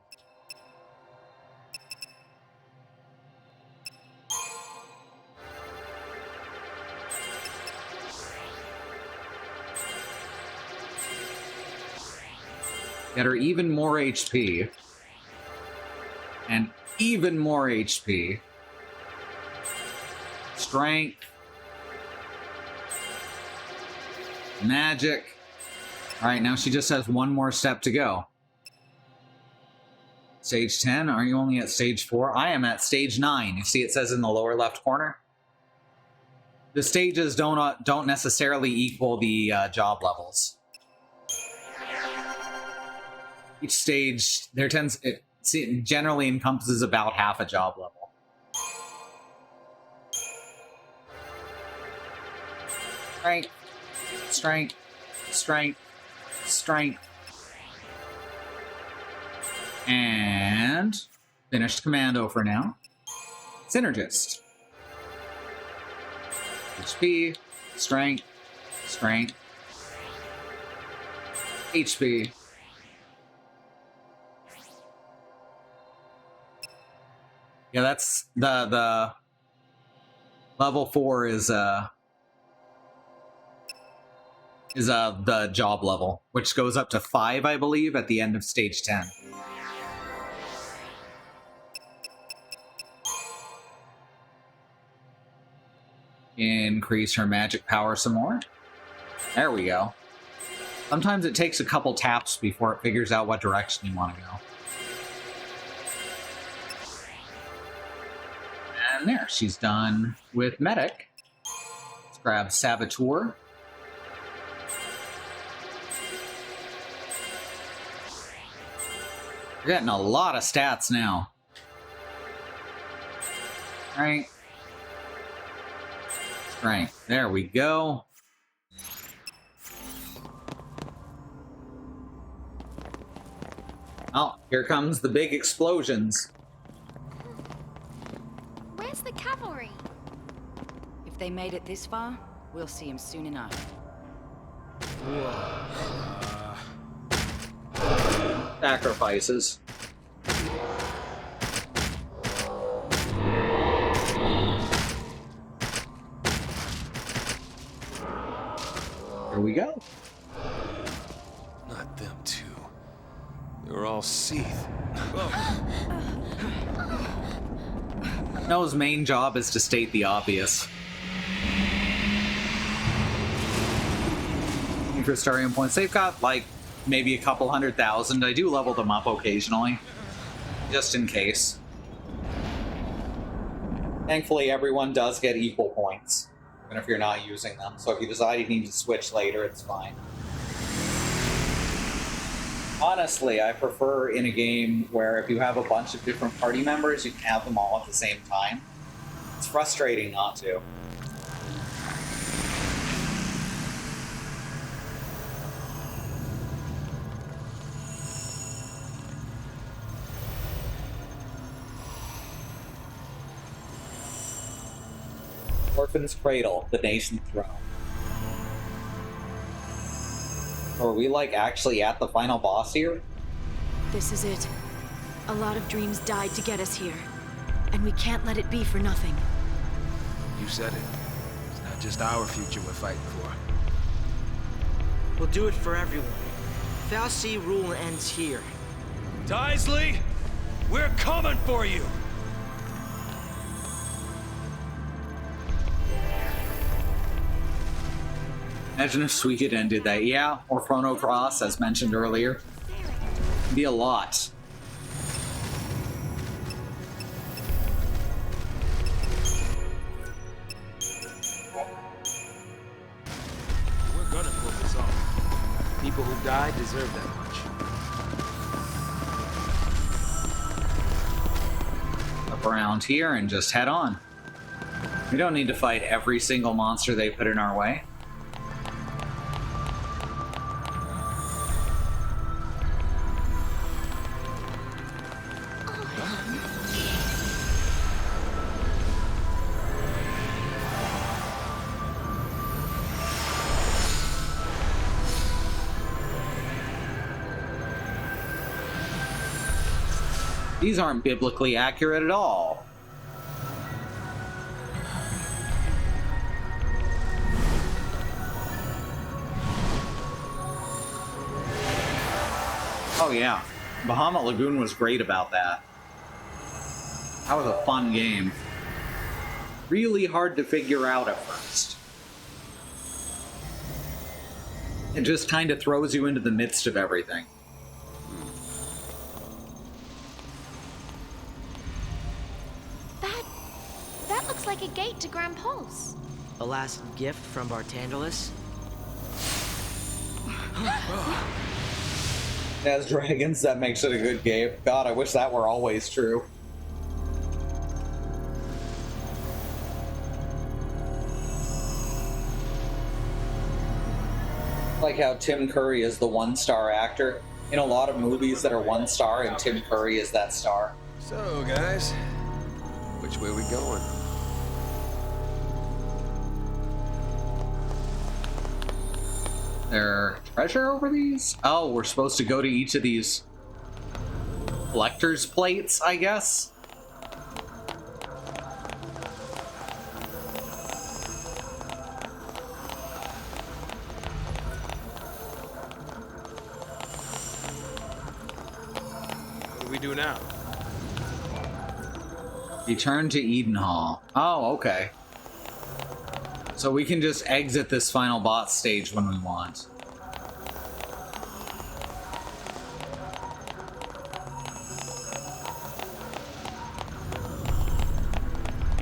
Get her even more HP. And even more HP. Strength. Magic. Alright, now she just has one more step to go. Stage 10? Are you only at stage 4? I am at stage 9. You see it says in the lower left corner? The stages don't necessarily equal the job levels. Each stage, it generally encompasses about half a job level. Strength, strength, strength, strength. And finished commando for now. Synergist. HP, strength, strength, HP. Yeah, that's the level 4 is the job level, which goes up to 5, I believe, at the end of stage 10. Increase her magic power some more. There we go. Sometimes it takes a couple taps before it figures out what direction you want to go. And there, she's done with Medic. Let's grab Saboteur. We're getting a lot of stats now. Right. Strength. There we go. Oh, here comes the big explosions. Where's the cavalry? If they made it this far, we'll see him soon enough. Sacrifices. Here we go. Not them two. They were all Seath. Noah's main job is to state the obvious. For starting points, they've got like maybe a couple 100,000. I do level them up occasionally, just in case. Thankfully, everyone does get equal points, even if you're not using them. So if you decide you need to switch later, it's fine. Honestly, I prefer in a game where if you have a bunch of different party members, you can have them all at the same time. It's frustrating not to. Orphan's Cradle, the nation's throne. Are we, like, actually at the final boss here? This is it. A lot of dreams died to get us here. And we can't let it be for nothing. You said it. It's not just our future we're fighting for. We'll do it for everyone. Fal'Cie rule ends here. Daisley, we're coming for you! Imagine if Suikoden ended that. Yeah, or Chrono Cross, as mentioned earlier. It'd be a lot. We're gonna pull this off. People who died deserve that much. Up around here and just head on. We don't need to fight every single monster they put in our way. These aren't biblically accurate at all. Oh yeah, Bahamut Lagoon was great about that. That was a fun game. Really hard to figure out at first. It just kind of throws you into the midst of everything. That looks like a gate to Grand Pulse. A last gift from Bartandalus? As dragons, that makes it a good game. God, I wish that were always true. Like how Tim Curry is the one-star actor in a lot of movies that are one-star, and Tim Curry is that star. So, guys, which way are we going? There treasure over these? Oh, we're supposed to go to each of these collector's plates, I guess? What do we do now? Return to Edenhall. Oh, okay. So we can just exit this final boss stage when we want.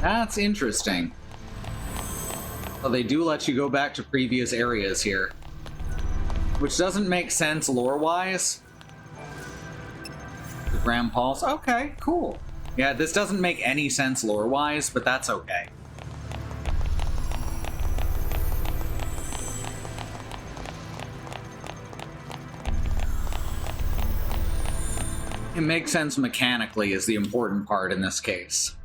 That's interesting. Well, they do let you go back to previous areas here. Which doesn't make sense lore-wise. The Grand Pulse. Okay, cool. Yeah, this doesn't make any sense lore-wise, but that's okay. It makes sense mechanically is the important part in this case.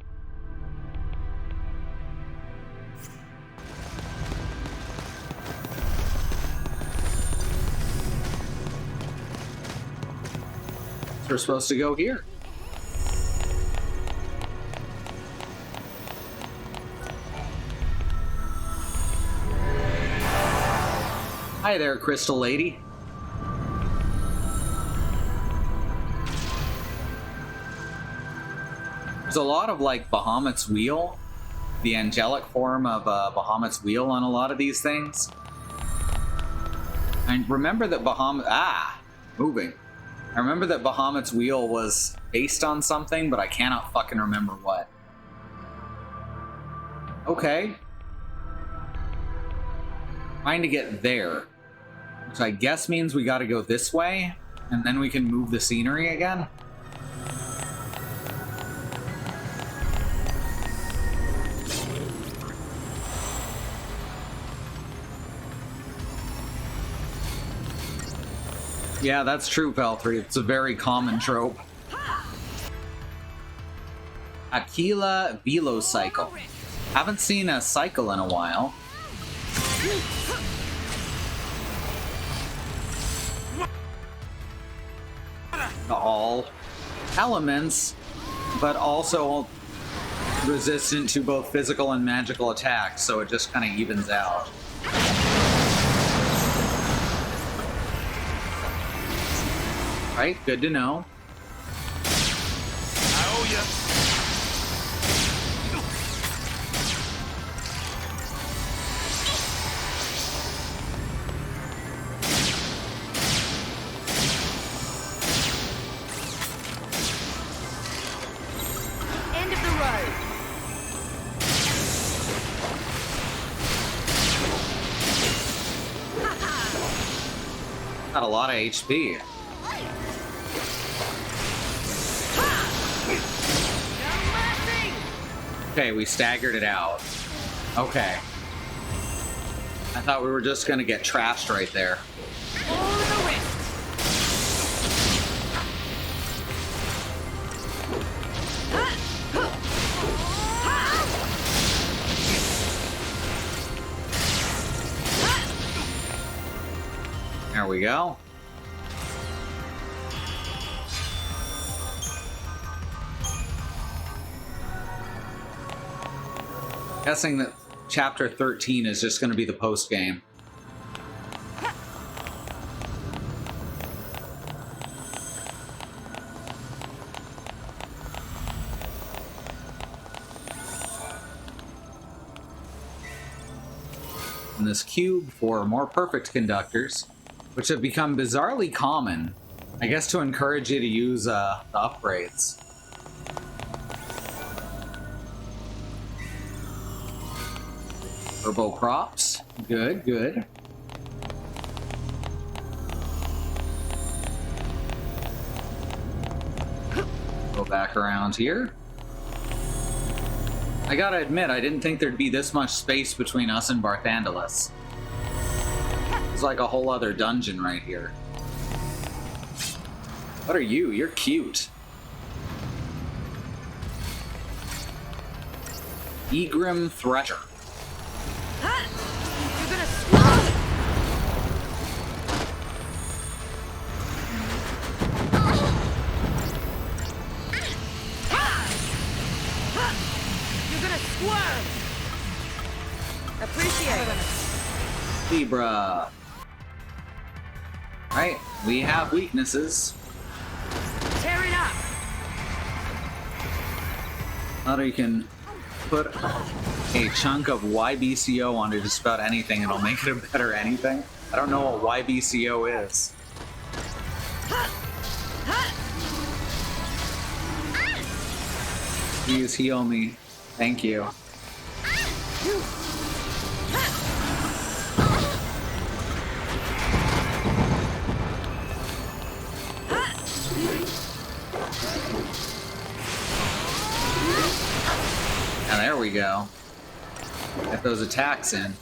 We're supposed to go here. Hi there, Crystal Lady. There's a lot of like Bahamut's wheel, the angelic form of Bahamut's wheel on a lot of these things. And remember that moving. I remember that Bahamut's wheel was based on something, but I cannot fucking remember what. Okay. Trying to get there. Which I guess means we gotta go this way, and then we can move the scenery again. Yeah, that's true, Valtteri. It's a very common trope. Aquila Velocycle. Haven't seen a cycle in a while. All elements, but also resistant to both physical and magical attacks, so it just kind of evens out. Right, good to know. I owe ya. End of the road. Got a lot of HP. Okay, we staggered it out. Okay. I thought we were just gonna get trashed right there. There we go. Guessing that chapter 13 is just going to be the post game. And this cube for more perfect conductors, which have become bizarrely common, I guess, to encourage you to use the upgrades. Turbo props. Good, good. Go back around here. I gotta admit, I didn't think there'd be this much space between us and Barthandelus. It's like a whole other dungeon right here. What are you? You're cute. Egrim Thresher. Zebra. Right, we have weaknesses. Tear it up. Now you can put a chunk of YBCO onto just about anything and it'll make it a better anything. I don't know what YBCO is. Please heal me. Thank you. Now there we go. Get those attacks in.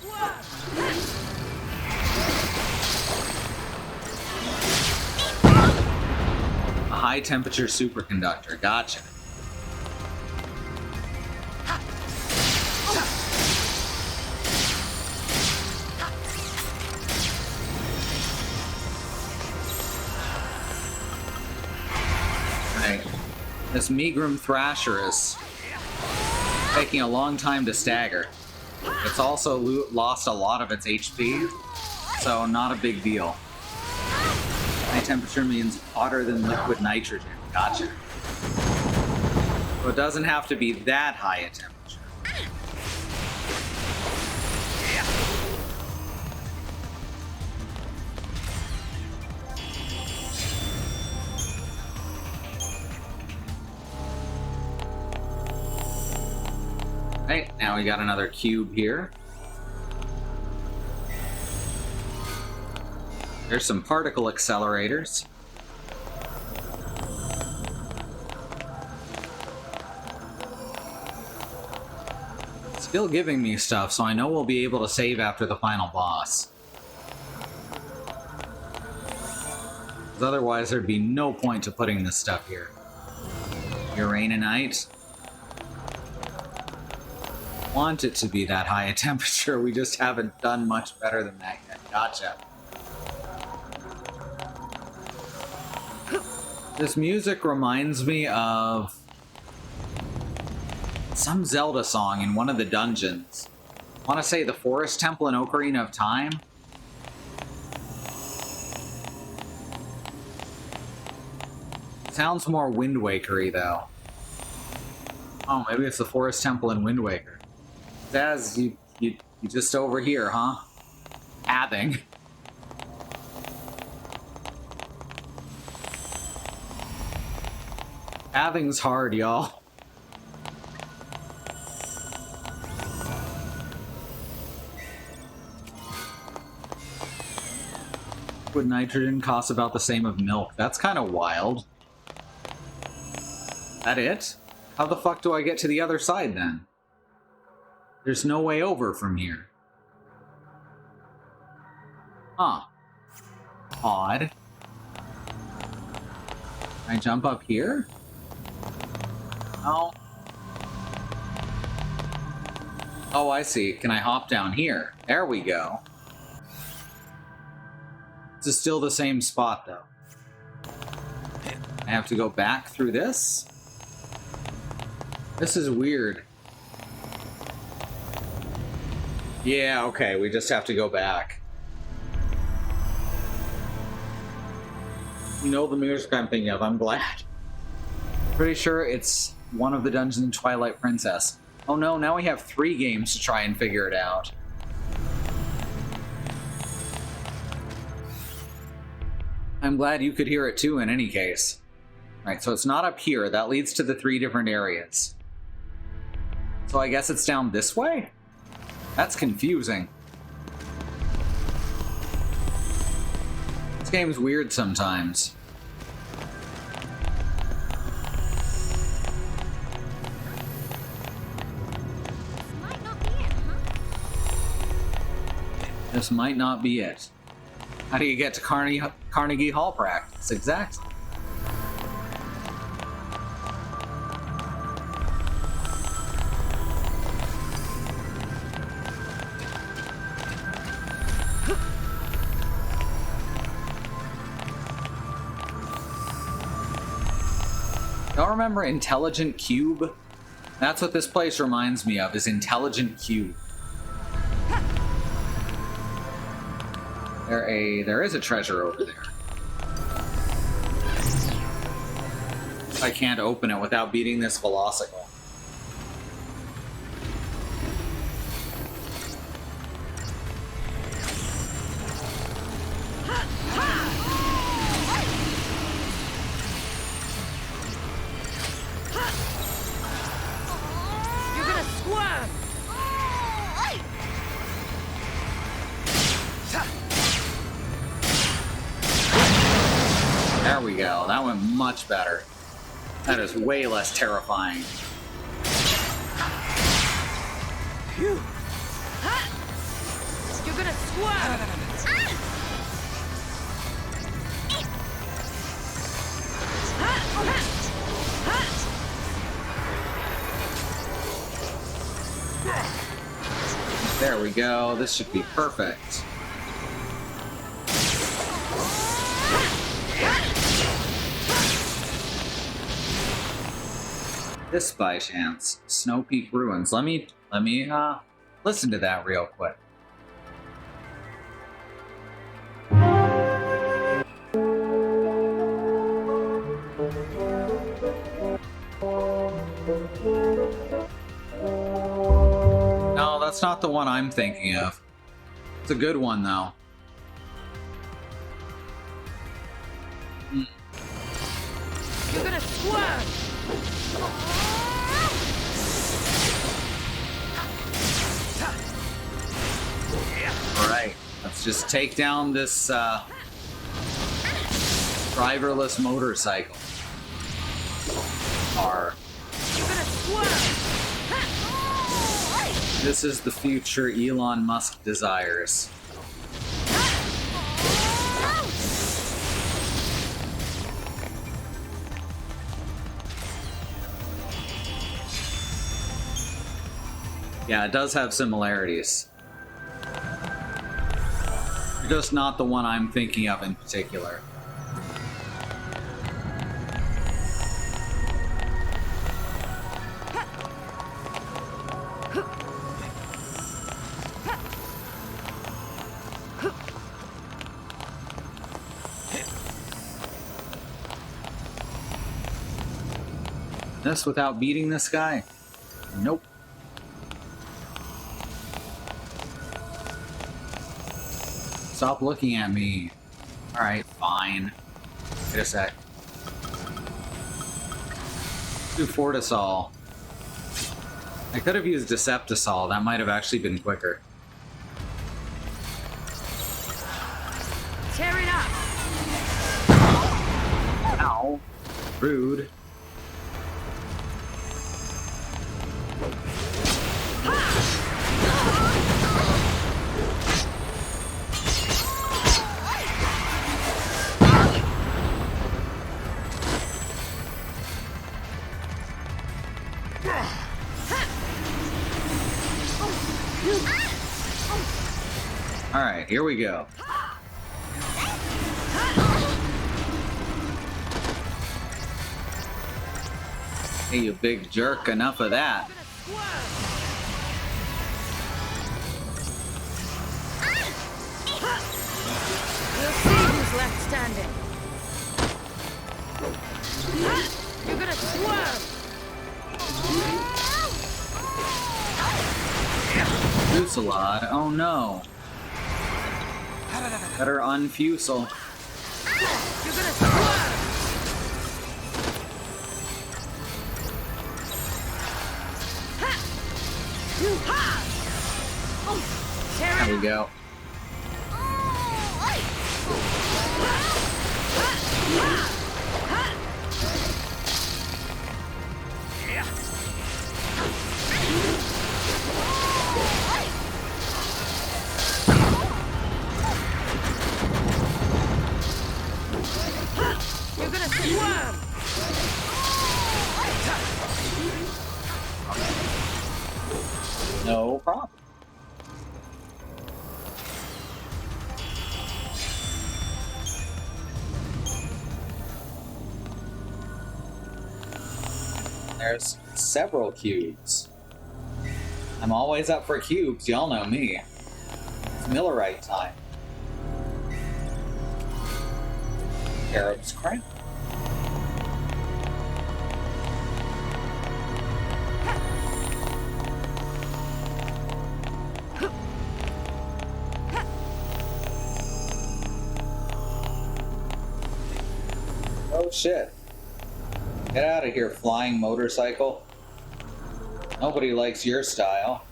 A high temperature superconductor. Gotcha. Right. This Megrim Thrasher is taking a long time to stagger. It's also lost a lot of its HP, so not a big deal. High temperature means hotter than liquid nitrogen. Gotcha. So it doesn't have to be that high a temperature. Right, now we got another cube here. There's some particle accelerators. Still giving me stuff, so I know we'll be able to save after the final boss. 'Cause otherwise, there'd be no point to putting this stuff here. Uraninite. Want it to be that high a temperature, we just haven't done much better than that yet. Gotcha. This music reminds me of some Zelda song in one of the dungeons. I want to say the Forest Temple in Ocarina of Time. Sounds more Wind Waker-y, though. Oh, maybe it's the Forest Temple in Wind Waker. Daz, you just over here, huh? Adding. Having's hard, y'all. Liquid nitrogen costs about the same of milk. That's kind of wild. That it? How the fuck do I get to the other side then? There's no way over from here. Huh. Odd. Can I jump up here? Oh. Oh, I see. Can I hop down here? There we go. This is still the same spot, though. I have to go back through this? This is weird. Yeah, okay, we just have to go back. You know the music I'm thinking of, I'm glad. Pretty sure it's one of the dungeons in Twilight Princess. Oh no, now we have 3 games to try and figure it out. I'm glad you could hear it too in any case. Right, so it's not up here. That leads to the 3 different areas. So I guess it's down this way? That's confusing. This game's weird sometimes. This might not be it. How do you get to Carnegie Hall practice? Exactly. Y'all remember Intelligent Cube? That's what this place reminds me of, is Intelligent Cube. There is a treasure over there. I can't open it without beating this velocicle. You're gonna squirm! There we go. That went much better. That is way less terrifying. Phew. You're gonna squirm! There we go. This should be perfect. This by chance, Snow Peak Ruins. Let me listen to that real quick. that's not the one I'm thinking of. It's a good one, though. You're gonna swerve! Alright, let's just take down this driverless motorcycle. Car. You're gonna swerve! This is the future Elon Musk desires. Yeah, it does have similarities. Just not the one I'm thinking of in particular. This without beating this guy? Nope. Stop looking at me. Alright, fine. Wait a sec. Do Fortisol. I could have used Deceptisol. That might have actually been quicker. Tear it up! Ow. Rude. Alright, here we go. Hey, you big jerk, enough of that. We'll see who's left standing. You're gonna swerve! Fuselade? Oh no. Better unfusel. You're gonna swerve! There we go. You're gonna swerve! No problem. There's several cubes. I'm always up for cubes, y'all know me. It's Millerite time. Arab's Crown. Oh shit. Get out of here, flying motorcycle. Nobody likes your style.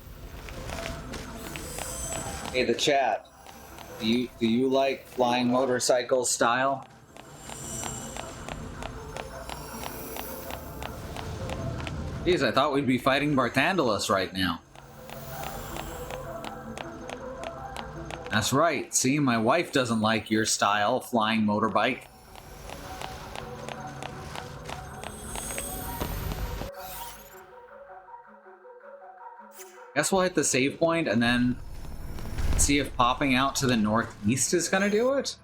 Hey, the chat. Do you like flying motorcycle style? Jeez, I thought we'd be fighting Barthandelus right now. That's right. See, my wife doesn't like your style, flying motorbike. Guess we'll hit the save point and then see if popping out to the northeast is gonna do it.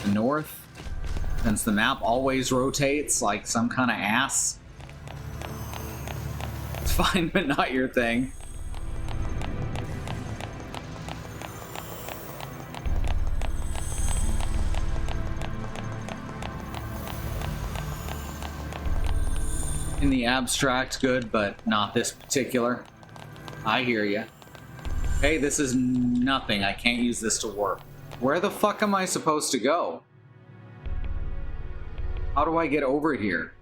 The north, since the map always rotates like some kind of ass. It's fine, but not your thing. In the abstract, good, but not this particular. I hear ya. Hey, this is nothing. I can't use this to work. Where the fuck am I supposed to go? How do I get over here?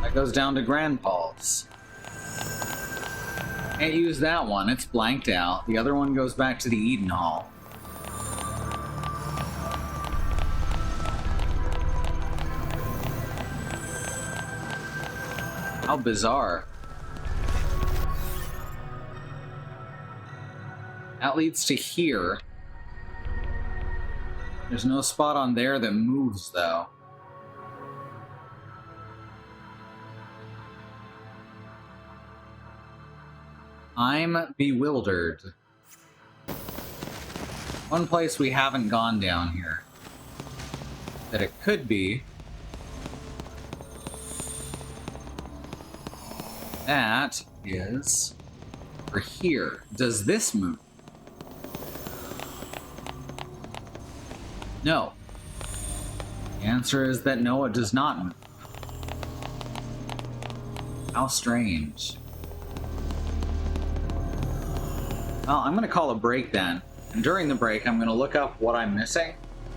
That goes down to Grandpa's. Can't use that one, it's blanked out. The other one goes back to the Eden Hall. How bizarre. That leads to here. There's no spot on there that moves, though. I'm bewildered. One place we haven't gone down here that it could be. That is over here. Does this move? No. The answer is that no, it does not move. How strange. Well, I'm going to call a break then. And during the break, I'm going to look up what I'm missing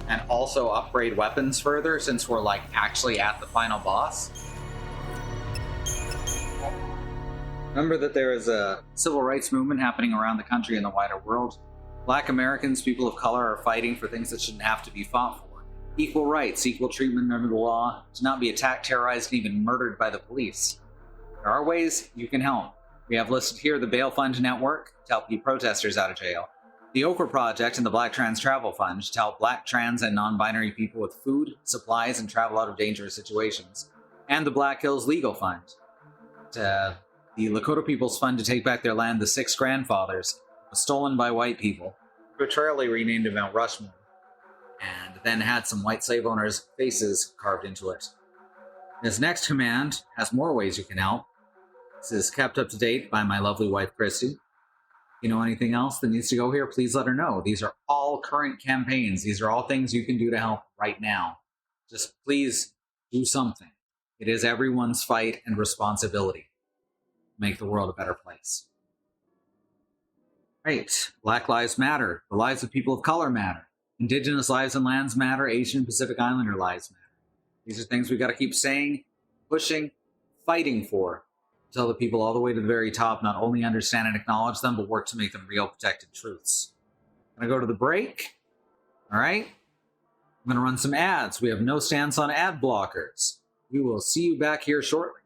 and also upgrade weapons further since we're like actually at the final boss. Remember that there is a civil rights movement happening around the country and the wider world. Black Americans, people of color, are fighting for things that shouldn't have to be fought for. Equal rights, equal treatment under the law, to not be attacked, terrorized, and even murdered by the police. There are ways you can help. We have listed here the Bail Fund Network to help keep protesters out of jail, the Okra Project and the Black Trans Travel Fund to help black, trans, and non-binary people with food, supplies, and travel out of dangerous situations, and the Black Hills Legal Fund, the Lakota People's Fund to take back their land the six grandfathers was stolen by white people, arbitrarily renamed to Mount Rushmore, and then had some white slave owners' faces carved into it. This next command has more ways you can help. This is kept up to date by my lovely wife, Christy. You know anything else that needs to go here, please let her know. These are all current campaigns. These are all things you can do to help right now. Just please do something. It is everyone's fight and responsibility to make the world a better place. Right. Black lives matter. The lives of people of color matter. Indigenous lives and lands matter. Asian and Pacific Islander lives matter. These are things we got to keep saying, pushing, fighting for, until the people all the way to the very top not only understand and acknowledge them, but work to make them real protected truths. I'm going to go to the break. All right. I'm going to run some ads. We have no stance on ad blockers. We will see you back here shortly.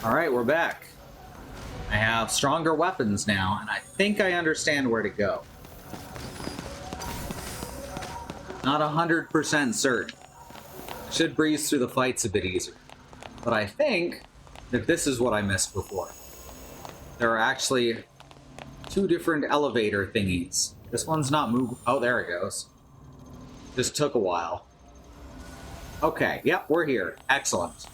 Alright, we're back. I have stronger weapons now, and I think I understand where to go. Not 100% certain. Should breeze through the fights a bit easier. But I think that this is what I missed before. There are actually two different elevator thingies. This one's not moving. Oh, there it goes. Just took a while. Okay, yep, we're here. Excellent.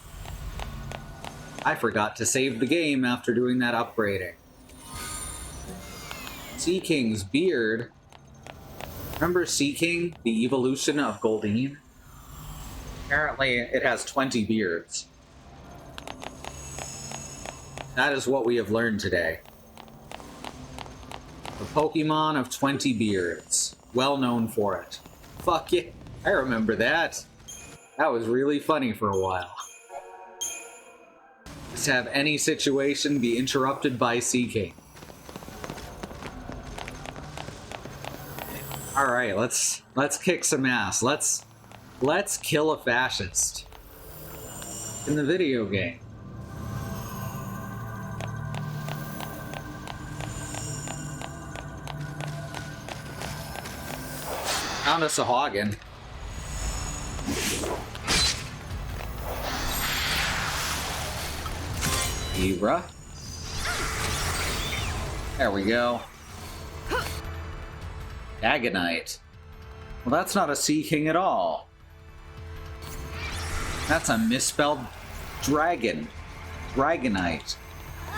I forgot to save the game after doing that upgrading. Sea King's beard. Remember Sea King, the evolution of Goldeen? Apparently, it has 20 beards. That is what we have learned today. The Pokemon of 20 beards. Well known for it. Fuck yeah, I remember that. That was really funny for a while. Just have any situation be interrupted by Sea King. Alright, let's kick some ass. Let's kill a fascist. In the video game. Found a Sahagin. Ibra. There we go. Dagonite. Well, that's not a Sea King at all. That's a misspelled dragon. Dragonite.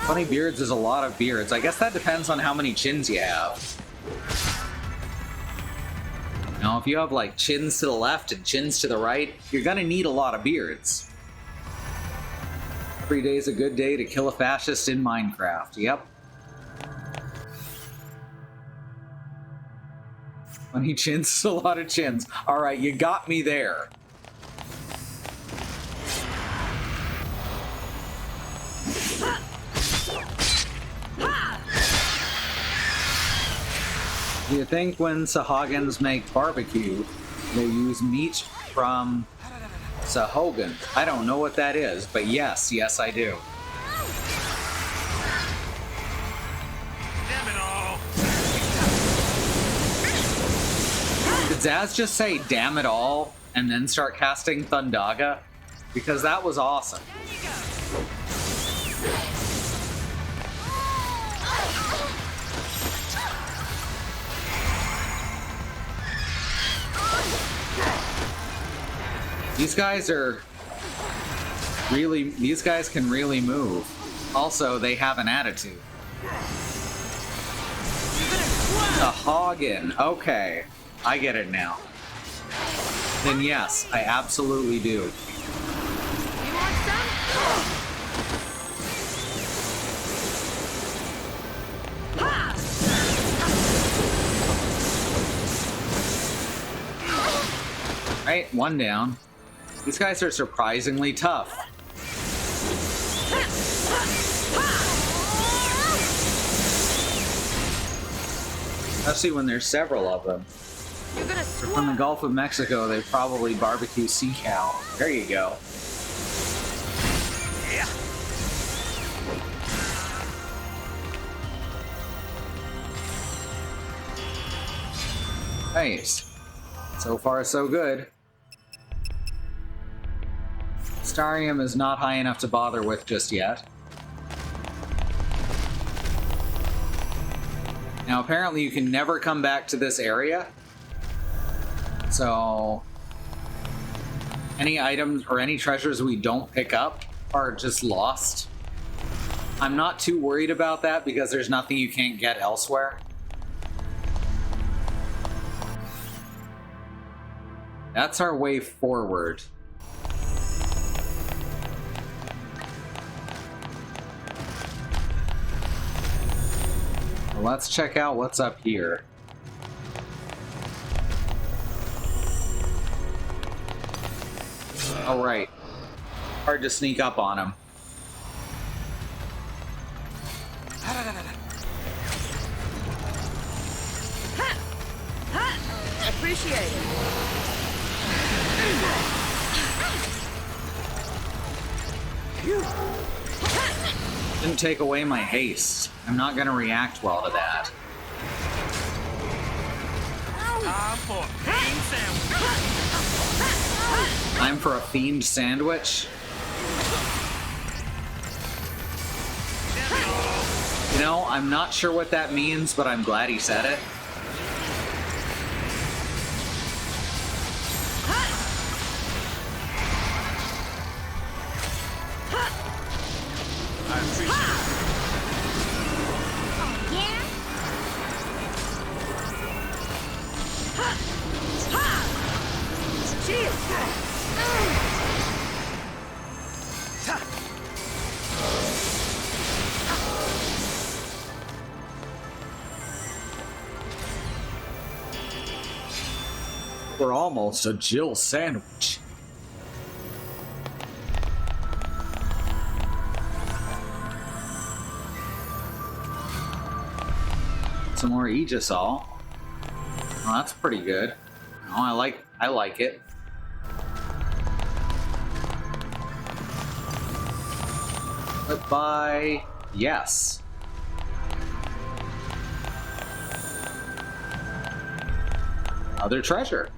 20 beards is a lot of beards. I guess that depends on how many chins you have. Now, if you have, like, chins to the left and chins to the right, you're gonna need a lot of beards. Every day's a good day to kill a fascist in Minecraft. Yep. Funny chins, a lot of chins. Alright, you got me there. Do you think when Sahagins make barbecue, they use meat from Sahogan? I don't know what that is, but yes, I do. Damn it all! Did Zaz just say damn it all and then start casting Thundaga? Because that was awesome. These guys are really, these guys can really move. Also, they have an attitude. The Hagen. Okay, I get it now. Then yes, I absolutely do. You want some? Right, one down. These guys are surprisingly tough. Especially when there's several of them. You're gonna They're from the Gulf of Mexico, they probably barbecue sea cow. There you go. Nice. So far, so good. Starium is not high enough to bother with just yet. Now, apparently you can never come back to this area. So, any items or any treasures we don't pick up are just lost. I'm not too worried about that because there's nothing you can't get elsewhere. That's our way forward. Well, let's check out what's up here. All right. Hard to sneak up on him. Appreciate it. Didn't take away my haste. I'm not gonna react well to that. Time for a fiend sandwich. You know, I'm not sure what that means, but I'm glad he said it. We're almost a Jill sandwich. Some more Aegisol. Oh, that's pretty good. Oh, I like it. Goodbye. Yes. Other treasure.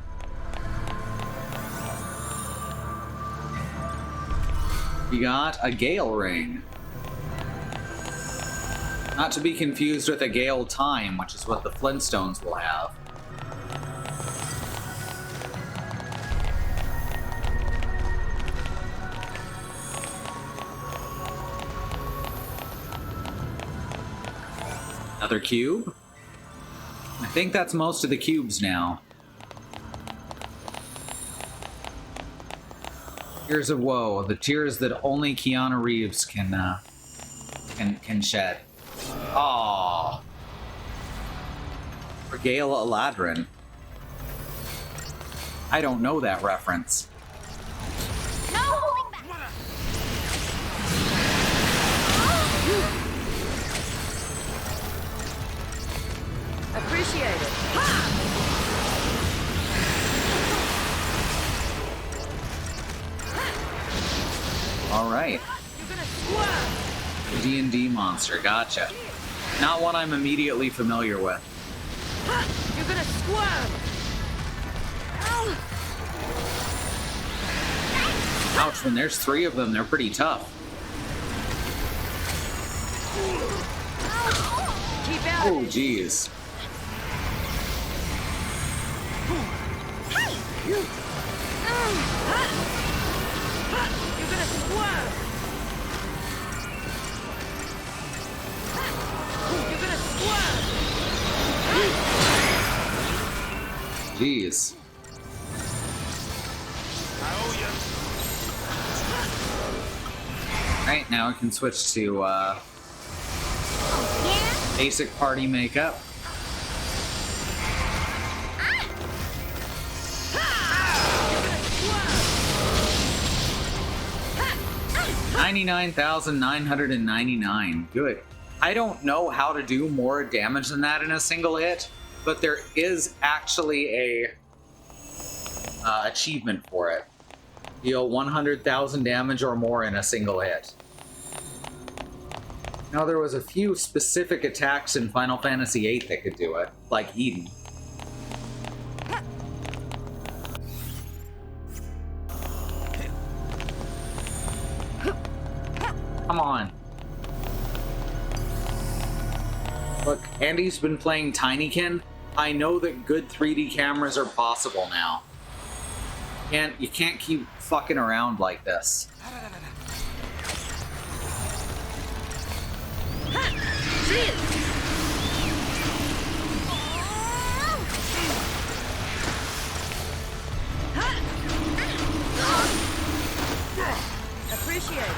We got a Gale ring. Not to be confused with a Gale time, which is what the Flintstones will have. Another cube? I think that's most of the cubes now. Tears of woe, the tears that only Keanu Reeves can shed. Aww. Regale Eladrin. I don't know that reference. No holding back. Appreciate it. All right. You're gonna swerve. D&D monster, gotcha. Not one I'm immediately familiar with. You're gonna swerve. Ow. Ouch, when there's 3 of them, they're pretty tough. Keep out Oh, of it. jeez. You're gonna swerve. You're gonna swerve. Jeez. Alright, now we can switch to basic party makeup. $99,999. Good. I don't know how to do more damage than that in a single hit, but there is actually a achievement for it. Deal 100,000 damage or more in a single hit. Now, there was a few specific attacks in Final Fantasy VIII that could do it, like Eden. Come on. Look, Andy's been playing Tinykin. I know that good 3D cameras are possible now. You can't keep fucking around like this. Appreciate it.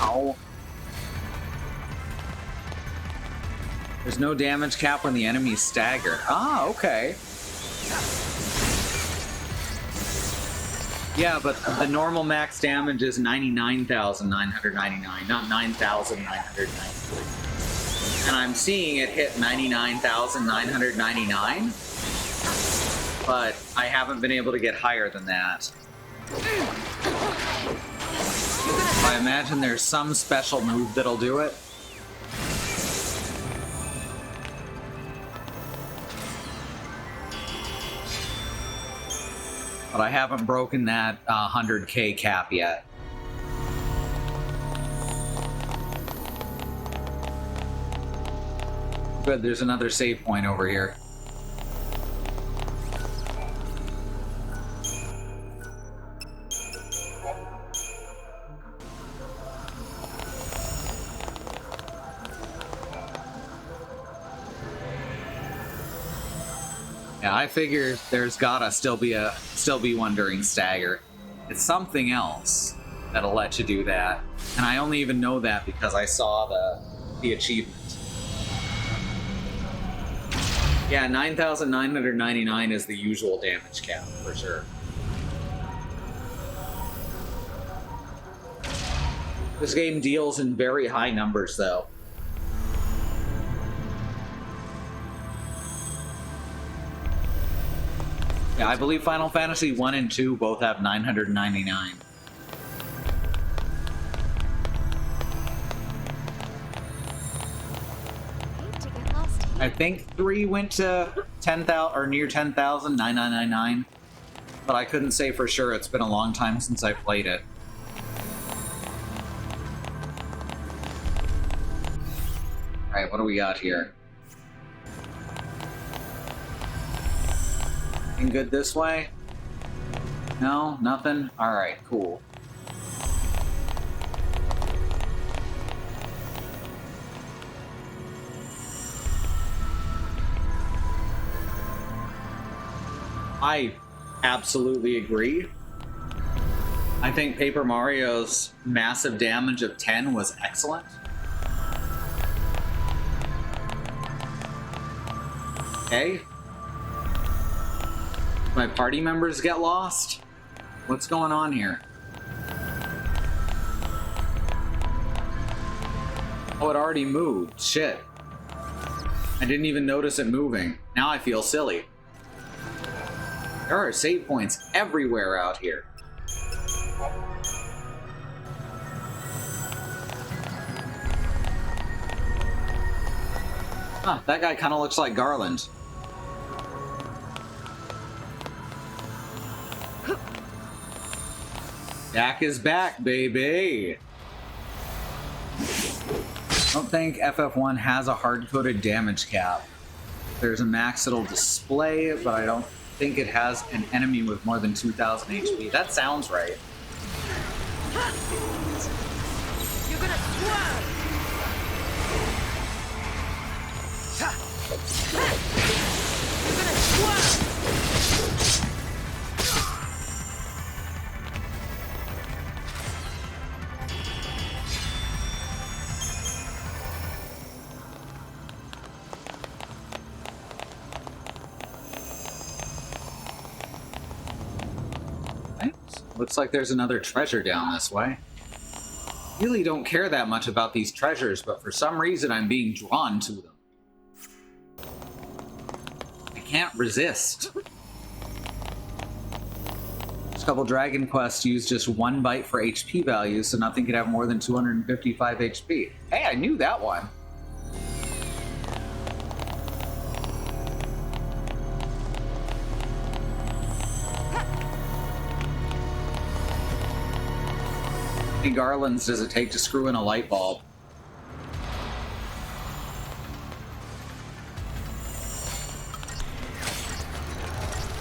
Ow. There's no damage cap when the enemies stagger. Ah, okay. Yeah, but the normal max damage is 99,999, not 9,999. And I'm seeing it hit 99,999, but I haven't been able to get higher than that. I imagine there's some special move that'll do it. But I haven't broken that 100K cap yet. Good, there's another save point over here. Yeah, I figure there's gotta still be one during stagger. It's something else that'll let you do that, and I only even know that because I saw the achievement. Yeah, 9,999 is the usual damage cap for sure. This game deals in very high numbers, though. Yeah, I believe Final Fantasy 1 and 2 both have 999. I think 3 went to 10,000 or near 10,000, 9999. But I couldn't say for sure. It's been a long time since I played it. Alright, what do we got here? Anything good this way? No? Nothing? Alright, cool. absolutely agree. I think Paper Mario's massive damage of 10 was excellent. Okay. My party members get lost? What's going on here? Oh, it already moved. Shit. I didn't even notice it moving. Now I feel silly. There are save points everywhere out here. Huh, that guy kind of looks like Garland. Jack is back, baby! I don't think FF1 has a hard-coded damage cap. There's a max it'll display, but I don't think it has an enemy with more than 2,000 HP. That sounds right. You're gonna swerve! You're gonna swerve! Looks like there's another treasure down this way. Really don't care that much about these treasures, but for some reason I'm being drawn to them. I can't resist. This couple Dragon Quests use just 1 byte for HP value, so nothing can have more than 255 HP. Hey, I knew that one. How many garlands does it take to screw in a light bulb?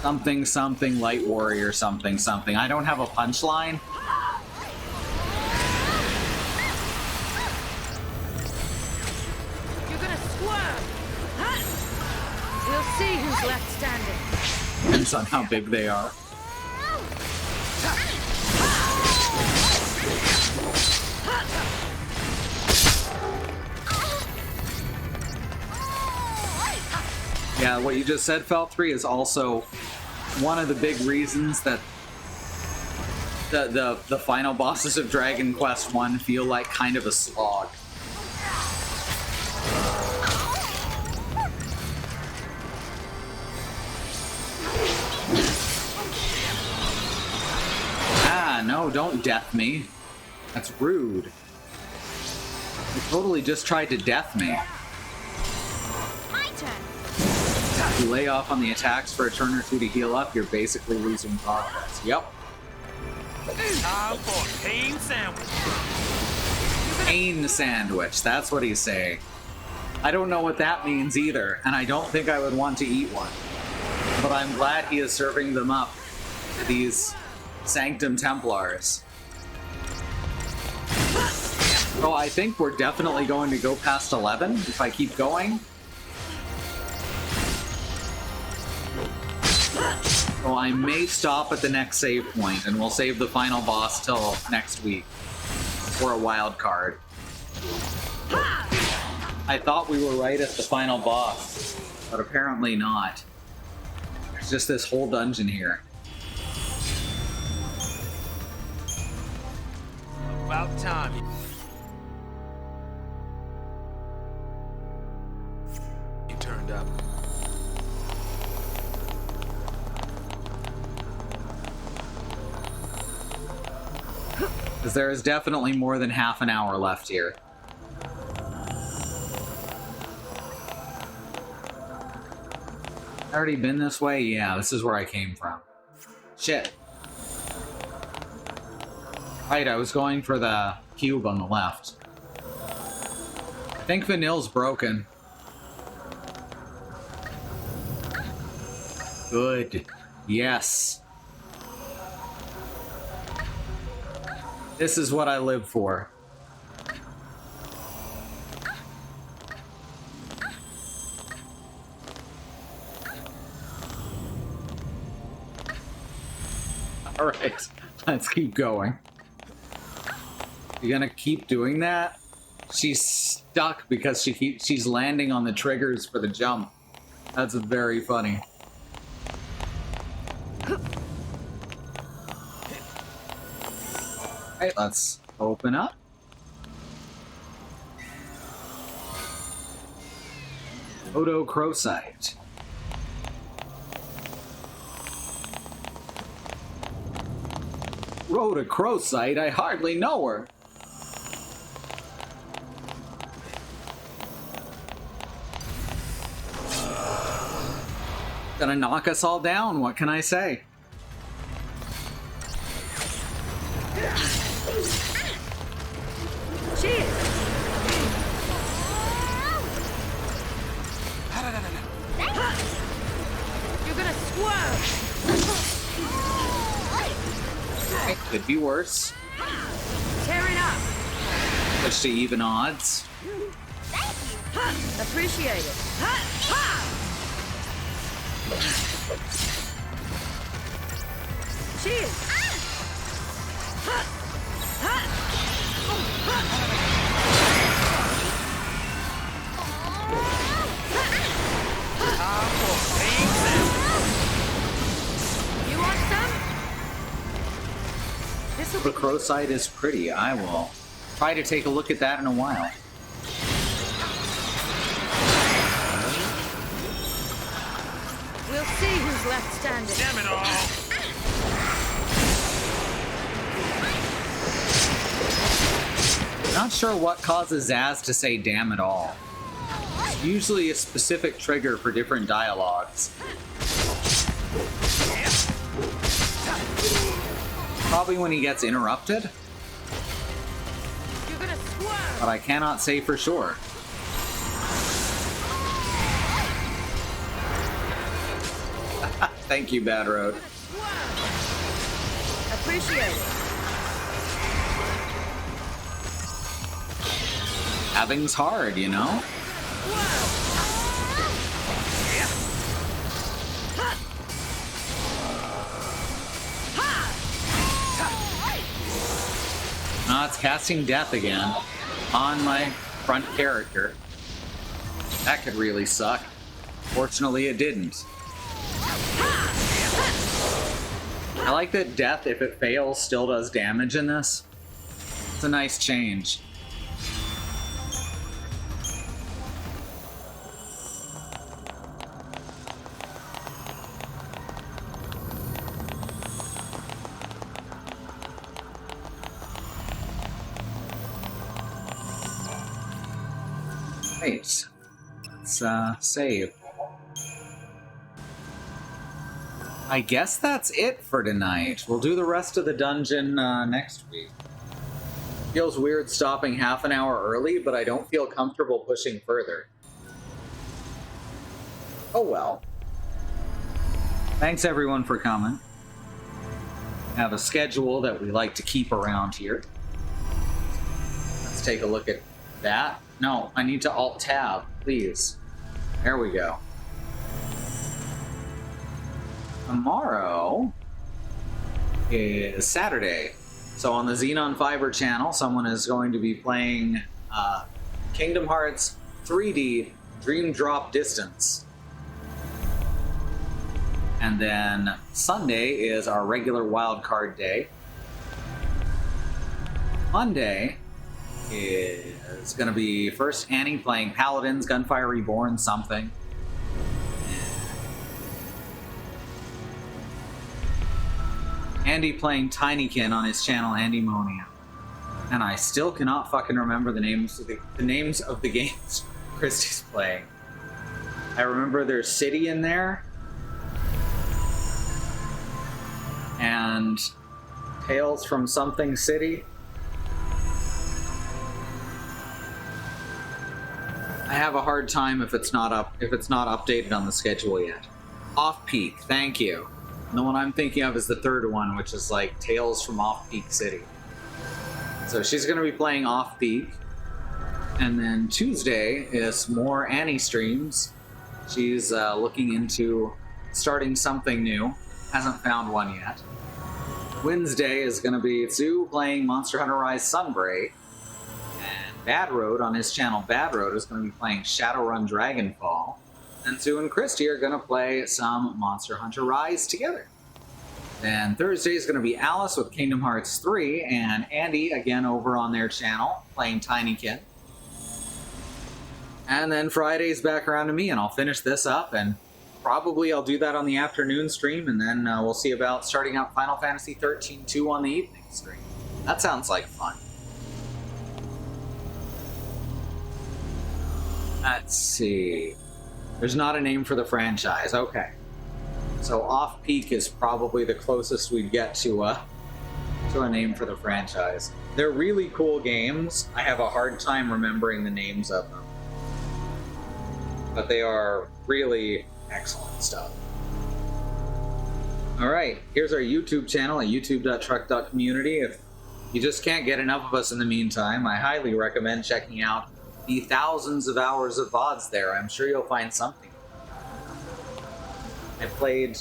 Something, something, light warrior, something, something. I don't have a punchline. You're gonna swerve! We'll see who's left standing. Depends on how big they are. Yeah, what you just said, Fel3, is also one of the big reasons that the final bosses of Dragon Quest I feel like kind of a slog. Ah, no, don't death me. That's rude. You totally just tried to death me. If you lay off on the attacks for a turn or two to heal up, you're basically losing progress. Yep. Time for a pain sandwich. Pain sandwich, that's what he's saying. I don't know what that means either, and I don't think I would want to eat one. But I'm glad he is serving them up to these Sanctum Templars. So I think we're definitely going to go past 11 if I keep going. So I may stop at the next save point, and we'll save the final boss till next week. Or a wild card. I thought we were right at the final boss, but apparently not. There's just this whole dungeon here. About time. You turned up. Because there is definitely more than half an hour left here. Already been this way? Yeah, this is where I came from. Shit. Right, I was going for the cube on the left. I think Vanille's broken. Good. Yes. This is what I live for. Alright, let's keep going. You gonna keep doing that? She's stuck because she's landing on the triggers for the jump. That's very funny. Alright, let's open up. Odo Crowsight. Rhoda Crowsight? I hardly know her. Gonna knock us all down, what can I say? Cheers! You're gonna swerve! It could be worse. Tear it up! Switch to even odds. Appreciate it. Cheers! You want some? The Crowsight is pretty. I will try to take a look at that in a while. We'll see who's left standing. Damn it all! Not sure what causes Zaz to say damn it all. It's usually a specific trigger for different dialogues. Probably when he gets interrupted. You're gonna swerve! But I cannot say for sure. Thank you, Bad Road. Appreciate it. Having's hard, you know? Ah, it's casting death again on my front character. That could really suck. Fortunately, it didn't. I like that death, if it fails, still does damage in this. It's a nice change. Right. Let's save. I guess that's it for tonight. We'll do the rest of the dungeon next week. Feels weird stopping half an hour early, but I don't feel comfortable pushing further. Oh well. Thanks everyone for coming. Have a schedule that we like to keep around here. Let's take a look at that. No, I need to Alt-Tab, please. There we go. Tomorrow is Saturday. So on the Xenon Fiber channel, someone is going to be playing Kingdom Hearts 3D Dream Drop Distance. And then Sunday is our regular wildcard day. Monday is going to be first Annie playing Paladins, Gunfire Reborn, something. Andy playing Tinykin on his channel, Andy Monia. And I still cannot fucking remember the names of the games Christy's playing. I remember there's City in there. And Tales from Something City. I have a hard time if it's not updated on the schedule yet. Off Peak, thank you. And the one I'm thinking of is the third one, which is like Tales from Off Peak City. So she's going to be playing Off Peak. And then Tuesday is more Annie streams. She's looking into starting something new. Hasn't found one yet. Wednesday is going to be Sue playing Monster Hunter Rise Sunbreak. And Bad Road on his channel, Bad Road, is going to be playing Shadowrun Dragonfall. And Sue and Christy are going to play some Monster Hunter Rise together. Then Thursday is going to be Alice with Kingdom Hearts 3, and Andy, again over on their channel, playing Tinykin. And then Friday's back around to me, and I'll finish this up, and probably I'll do that on the afternoon stream, and then we'll see about starting out Final Fantasy XIII 2 on the evening stream. That sounds like fun. Let's see. There's not a name for the franchise. Okay. So Off-Peak is probably the closest we'd get to a name for the franchise. They're really cool games. I have a hard time remembering the names of them. But they are really excellent stuff. Alright, here's our YouTube channel at youtube.truck.community. If you just can't get enough of us in the meantime, I highly recommend checking out the thousands of hours of VODs there. I'm sure you'll find something. I played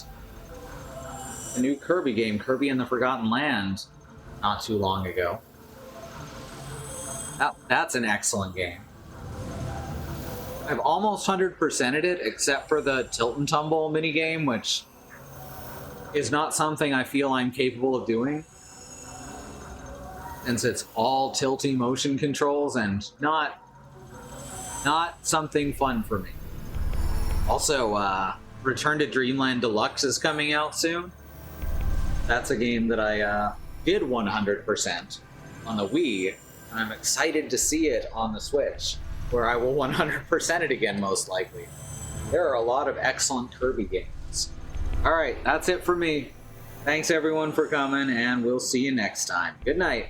a new Kirby game, Kirby and the Forgotten Land, not too long ago. That's an excellent game. I've almost 100%ed it, except for the tilt and tumble minigame, which is not something I feel I'm capable of doing, since it's all tilty motion controls and not something fun for me. Also, Return to Dreamland Deluxe is coming out soon. That's a game that I did 100% on the Wii, and I'm excited to see it on the Switch, where I will 100% it again, most likely. There are a lot of excellent Kirby games. Alright, that's it for me. Thanks everyone for coming, and we'll see you next time. Good night.